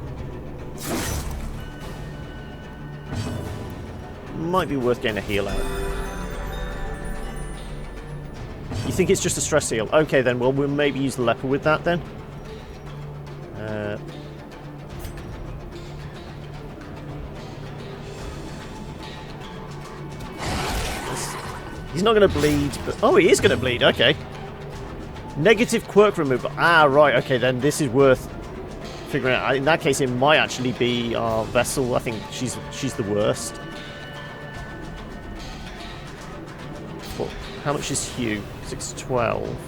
Might be worth getting a heal out. You think it's just a stress heal? Okay then, well we'll maybe use the leper with that then. He's not going to bleed, but... oh, he is going to bleed, okay. Negative quirk removal. Ah, right, okay, then this is worth figuring out. In that case, it might actually be our vessel. I think she's the worst. Well, how much is Hugh? 612.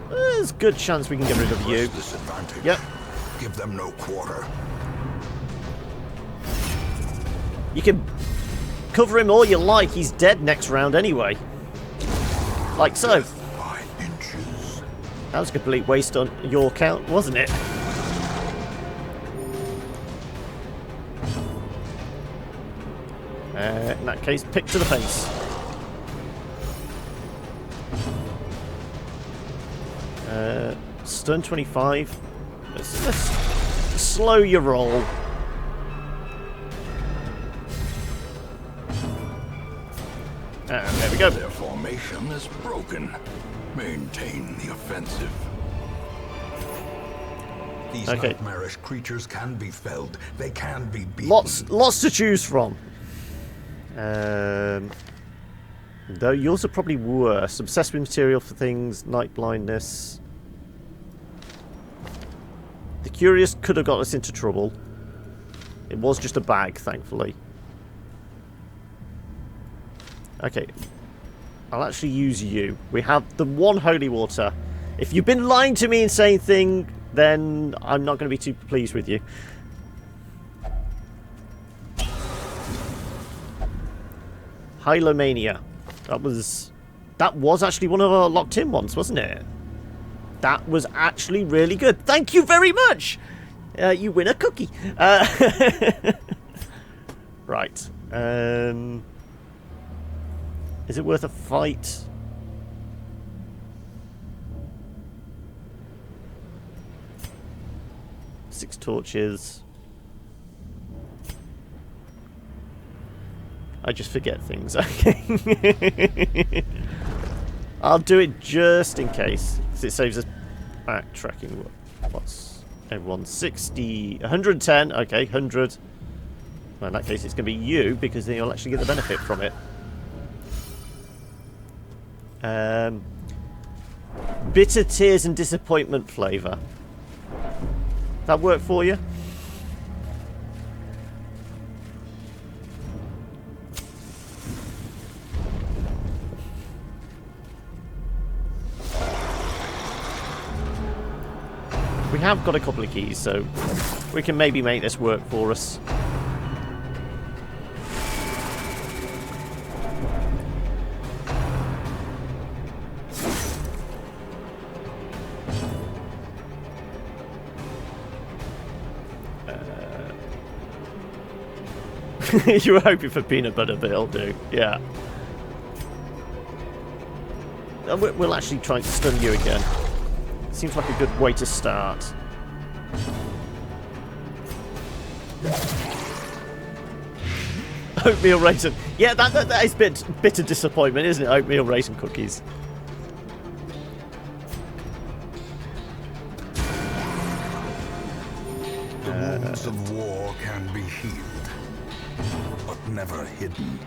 There's a good chance we can get rid of you. Yep. Give them no quarter. You can cover him all you like. He's dead next round anyway. Like so. By inches. That was a complete waste on your count, wasn't it? In that case, pick to the face. Stun 25. Let's slow your roll. And there we go. Their formation is broken. Maintain the offensive. These nightmarish creatures can be felled. They can be beaten. Lots to choose from. Though yours are probably worse. Obsessed with material for things, night blindness. The curious could have got us into trouble. It was just a bag, thankfully. Okay. I'll actually use you. We have the one holy water. If you've been lying to me and saying thing, then I'm not going to be too pleased with you. Hylomania. That was actually one of our locked in ones, wasn't it? That was actually really good. Thank you very much. You win a cookie. Right. Is it worth a fight? Six torches. I just forget things. Okay. I'll do it just in case, because it saves us backtracking. What's everyone? 60, 110. Okay, 100. Well, in that case, it's going to be you, because then you'll actually get the benefit from it. Bitter tears and disappointment flavour. That work for you? We have got a couple of keys, so we can maybe make this work for us. You were hoping for peanut butter, but it'll do. Yeah. We'll actually try to stun you again. Seems like a good way to start. Oatmeal raisin. Yeah, that is bitter disappointment, isn't it? Oatmeal raisin cookies. The wounds of war can be healed, but never hidden.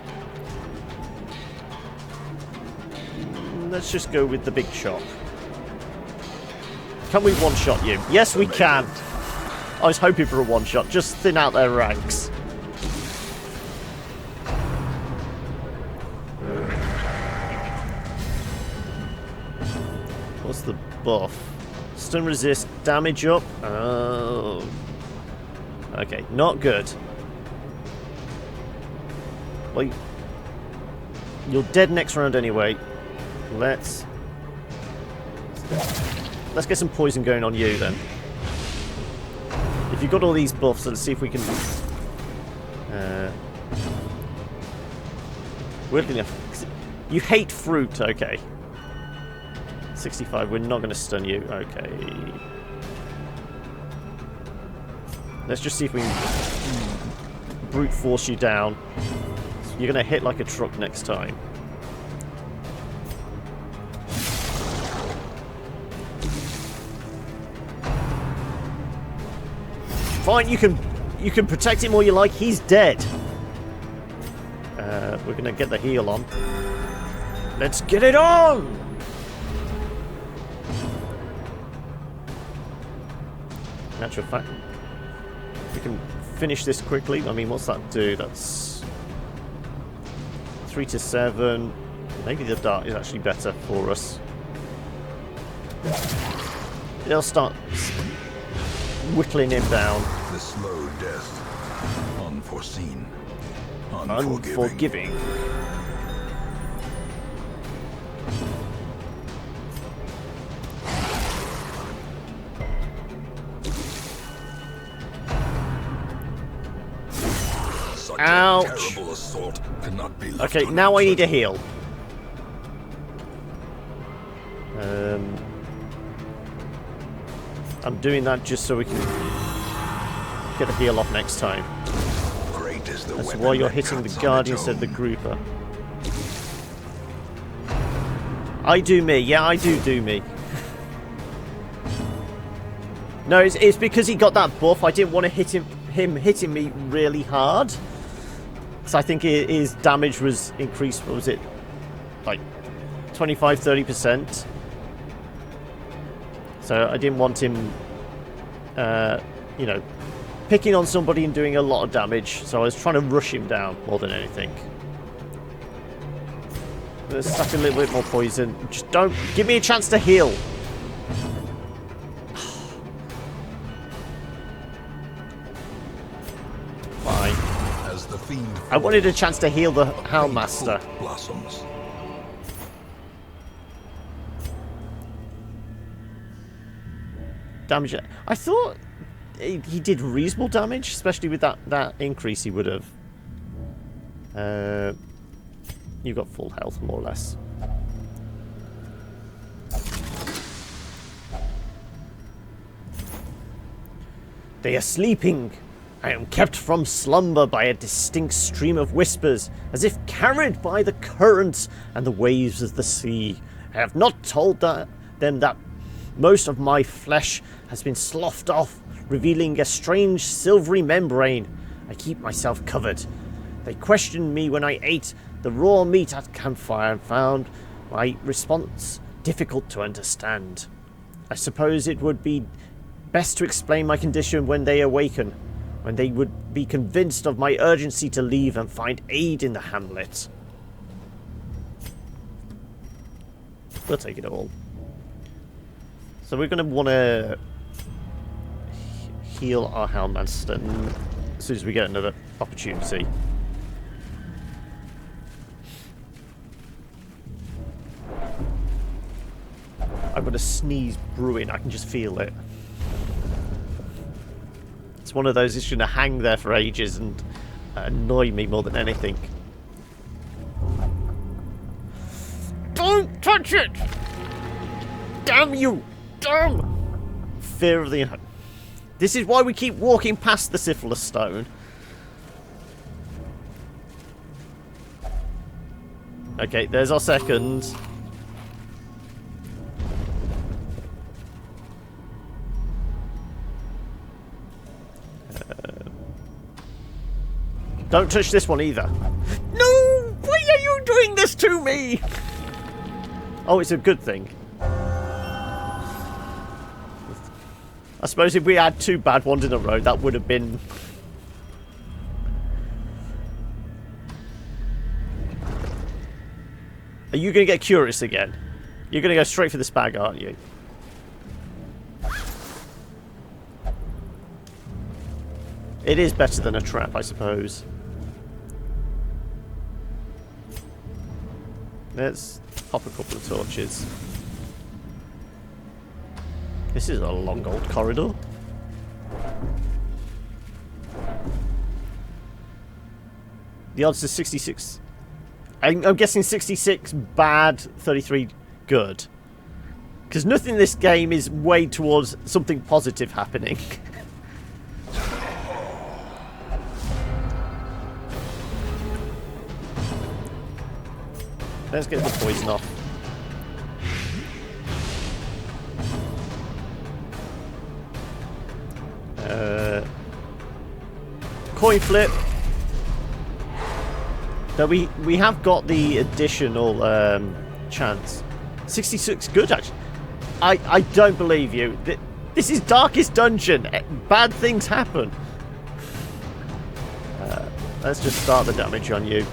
Let's just go with the big shot. Can we one-shot you? Yes, we can. I was hoping for a one-shot. Just thin out their ranks. What's the buff? Stun resist, damage up. Oh. Okay, not good. Well, you're dead next round anyway. Let's get some poison going on you then. If you've got all these buffs, let's see if we can... weirdly enough, you hate fruit, okay. 65, we're not going to stun you, okay. Let's just see if we can brute force you down. You're going to hit like a truck next time. Fine, you can protect him all you like. He's dead. We're gonna get the heal on. Let's get it on. In actual fact, we can finish this quickly. I mean, what's that do? That's 3 to 7. Maybe the dart is actually better for us. They'll start whittling him down. The slow death, unforeseen, unforgiving. Such Ouch. a terrible assault cannot be left Okay, now I need a unanswered. heal. I'm doing that just so we can get a heal off next time. Great is the That's weapon why you're that hitting the cuts on guard its instead of the own. grouper. I do me. Yeah, I do me. No, it's because he got that buff. I didn't want to hit him hitting me really hard. So I think his damage was increased. What was it? like 25-30%. So I didn't want him, you know, picking on somebody and doing a lot of damage. So I was trying to rush him down more than anything. Let's stack a little bit more poison. Just don't give me a chance to heal. Fine. As the fiend I wanted a chance to heal the Houndmaster. blossoms. Damage. I thought he did reasonable damage, especially with that increase he would have. You've got full health, more or less. They are sleeping. I am kept from slumber by a distinct stream of whispers, as if carried by the currents and the waves of the sea. I have not told them that most of my flesh has been sloughed off, revealing a strange silvery membrane. I keep myself covered. They questioned me when I ate the raw meat at campfire and found my response difficult to understand. I suppose it would be best to explain my condition when they awaken, when they would be convinced of my urgency to leave and find aid in the hamlet. We'll take it all. So we're going to want to heal our Houndmaster as soon as we get another opportunity. I've got a sneeze brewing, I can just feel it. It's one of those that's going to hang there for ages and annoy me more than anything. Don't touch it! Damn you! Damn! Fear of the... This is why we keep walking past the Syphilis Stone. Okay, there's our second. Don't touch this one either. No! Why are you doing this to me? Oh, it's a good thing. I suppose if we had two bad ones in a row, that would have been... Are you going to get curious again? You're going to go straight for this bag, aren't you? It is better than a trap, I suppose. Let's pop a couple of torches. This is a long old corridor. The odds are 66. I'm guessing 66 bad, 33 good. Because nothing in this game is weighed towards something positive happening. Let's get the poison off. Coin flip. Now we have got the additional chance. 66 good, actually. I don't believe you. This is Darkest Dungeon. Bad things happen. Let's just start the damage on you.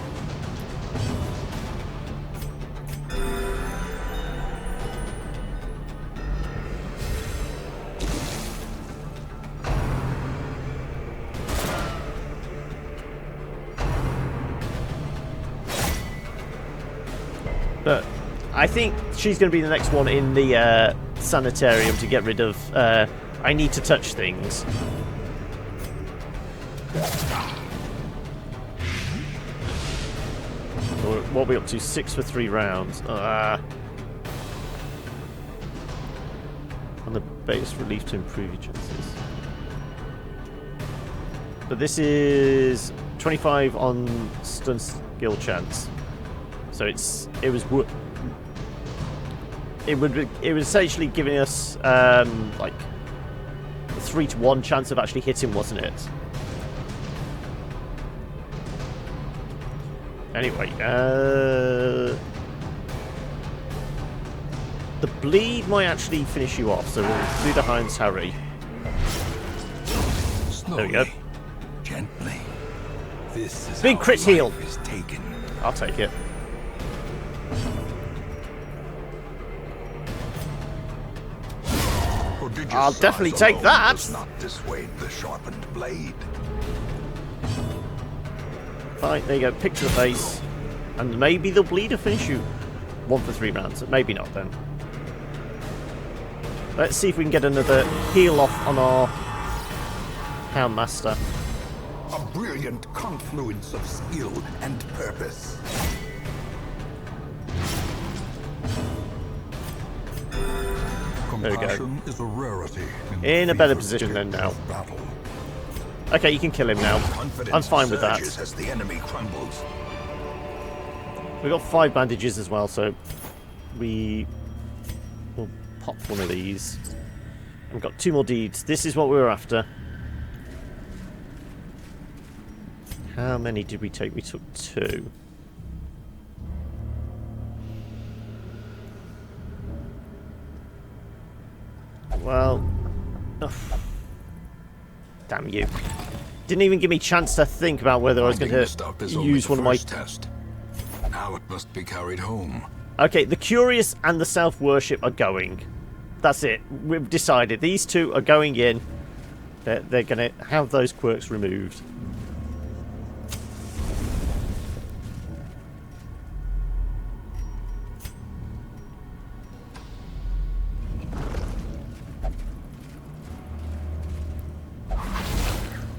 But I think she's going to be the next one in the sanitarium to get rid of I need to touch things. What are we up to? 6 for 3 rounds. On the base relief to improve your chances. But this is 25 on stun skill chance. So it was essentially giving us like a 3-to-1 chance of actually hitting, wasn't it? Anyway, The bleed might actually finish you off, so we'll do the Heinz Harry. Slowly, there we go. Gently. This is big how crit heal. life is taken. I'll take it. I'll definitely take that. Does not dissuade the sharpened blade. Fine, there you go. Pick to the face. And maybe the bleed will finish you. 1 for 3 rounds. Maybe not then. Let's see if we can get another heal off on our Houndmaster. A brilliant confluence of skill and purpose. There we go. Compassion is a rarity in a better position than now. Battle. Okay, you can kill him now. I'm fine with that. As the enemy crumbles. We've got 5 bandages as well, so we will pop one of these. We've got 2 more deeds. This is what we were after. How many did we take? We took 2. Well, damn you. Didn't even give me a chance to think about whether I was going to use one of my... Test. Now it must be carried home. Okay, the Curious and the Self-Worship are going. That's it. We've decided. These 2 are going in. They're going to have those quirks removed.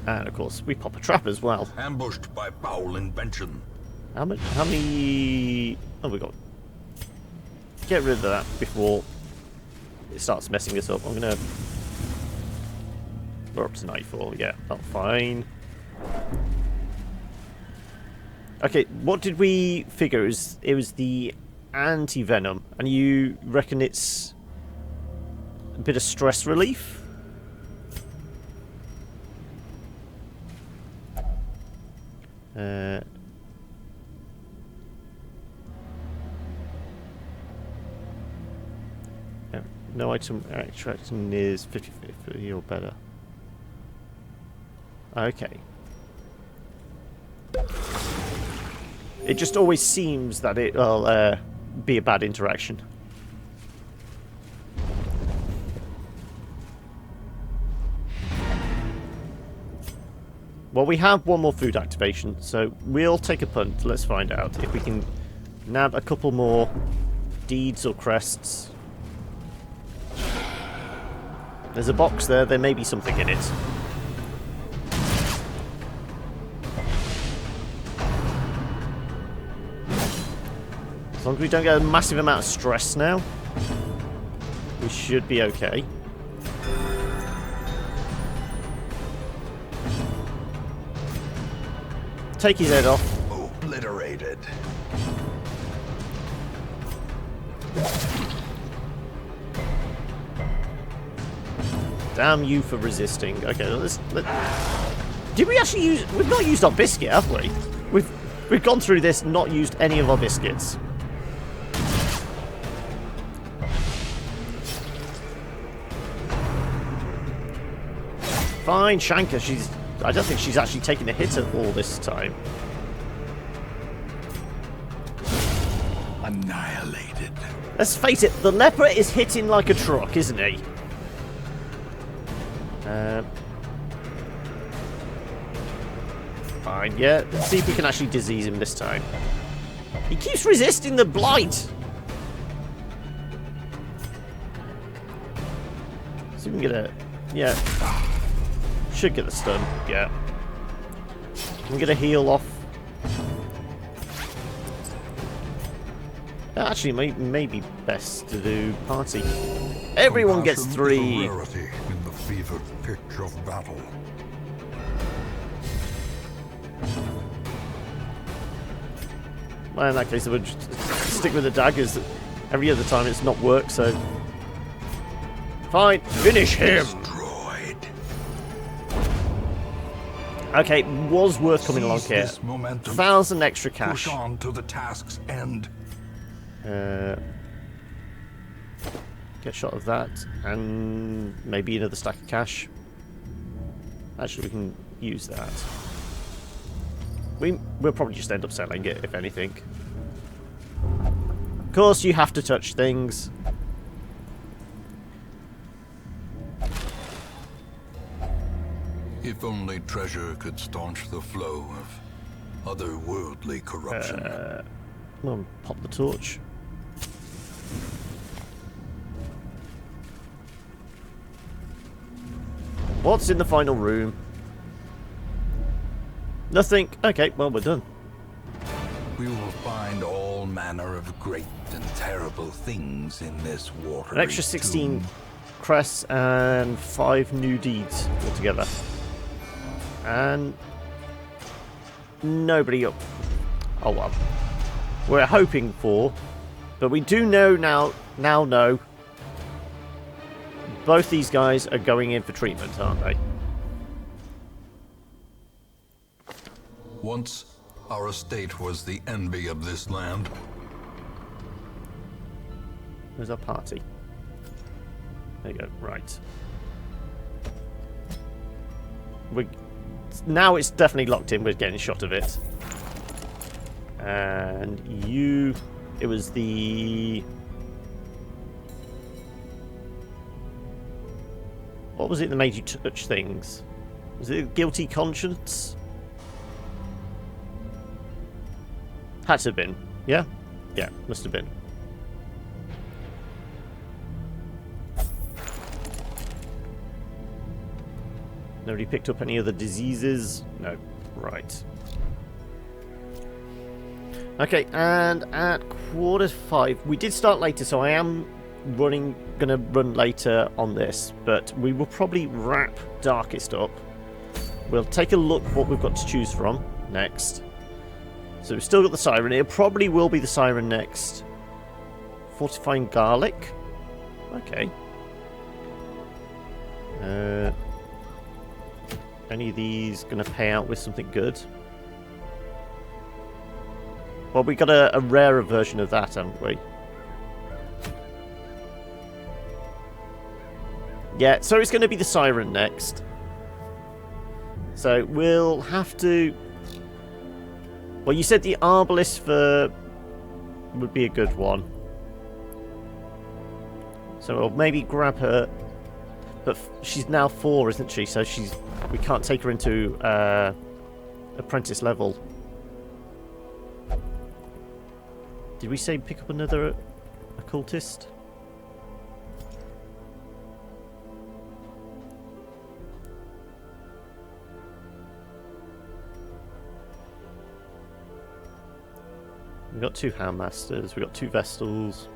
And of course, we pop a trap as well. Ambushed by foul invention. How many... Oh, we got... Get rid of that before it starts messing us up. I'm gonna... We're up to nightfall. Yeah, that's fine. Okay, what did we figure? It was the anti-venom. And you reckon it's a bit of stress relief? No item extraction is 50 or better. Okay. It just always seems that it'll be a bad interaction. Well, we have 1 more food activation, so we'll take a punt. Let's find out if we can nab a couple more deeds or crests. There's a box there. There may be something in it. As long as we don't get a massive amount of stress now, we should be okay. Take his head off. Obliterated. Damn you for resisting. Okay, did we actually use... We've not used our biscuit, have we? We've gone through this, not used any of our biscuits. Fine, Shanka, I don't think she's actually taken a hit at all this time. Annihilated. Let's face it, the leper is hitting like a truck, isn't he? Fine, yeah. Let's see if we can actually disease him this time. He keeps resisting the blight! So we can get a... Yeah. Should get the stun, yeah. We can get a heal off. Actually, may be best to do party. Everyone gets 3. Is a rarity in the fevered pitch of battle. Well, in that case, I would just stick with the daggers. Every other time it's not worked, so... Fine, finish him! Destroyed. Okay, was worth coming along here. 1,000 extra cash. Push on to the task's end. Get a shot of that, and maybe another stack of cash. Actually, we can use that. We'll probably just end up selling it, if anything. Of course, you have to touch things. If only treasure could staunch the flow of otherworldly corruption. Well, pop the torch. What's in the final room? Nothing. Okay, well, we're done. We will find all manner of great and terrible things in this watery An extra 16 crests and 5 new deeds altogether. And nobody up. Oh well. We're hoping for, but we do know now know both these guys are going in for treatment, aren't they? Once, our estate was the envy of this land. Where's our party? There you go. Right. Now it's definitely locked in. We're getting a shot of it. And you... It was the... What was it that made you touch things? Was it a guilty conscience? Had to have been. Yeah? Yeah, must have been. Nobody picked up any other diseases? No. Right. Okay, and at 4:45, we did start later, so I am gonna run later on this, but we will probably wrap Darkest up. We'll take a look what we've got to choose from next. So we've still got the Siren. It probably will be the Siren next. Fortifying Garlic. Okay. Any of these going to pay out with something good? Well, we got a rarer version of that, haven't we? Yeah, so it's going to be the Siren next. So we'll have to... Well, you said the Arbalist would be a good one. So we'll maybe grab her. But she's now 4, isn't she? So we can't take her into apprentice level. Did we say pick up another occultist? We've got 2 Houndmasters, we've got 2 Vestals.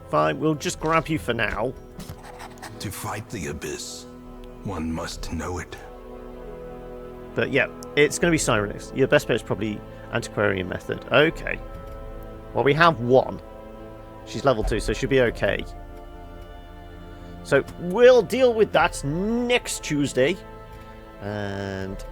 Fine, we'll just grab you for now. To fight the abyss, one must know it. But yeah, it's going to be Sirenix. Your best bet is probably Antiquarian Method. Okay. Well, we have 1. She's level 2, so she'll be okay. So we'll deal with that next Tuesday. And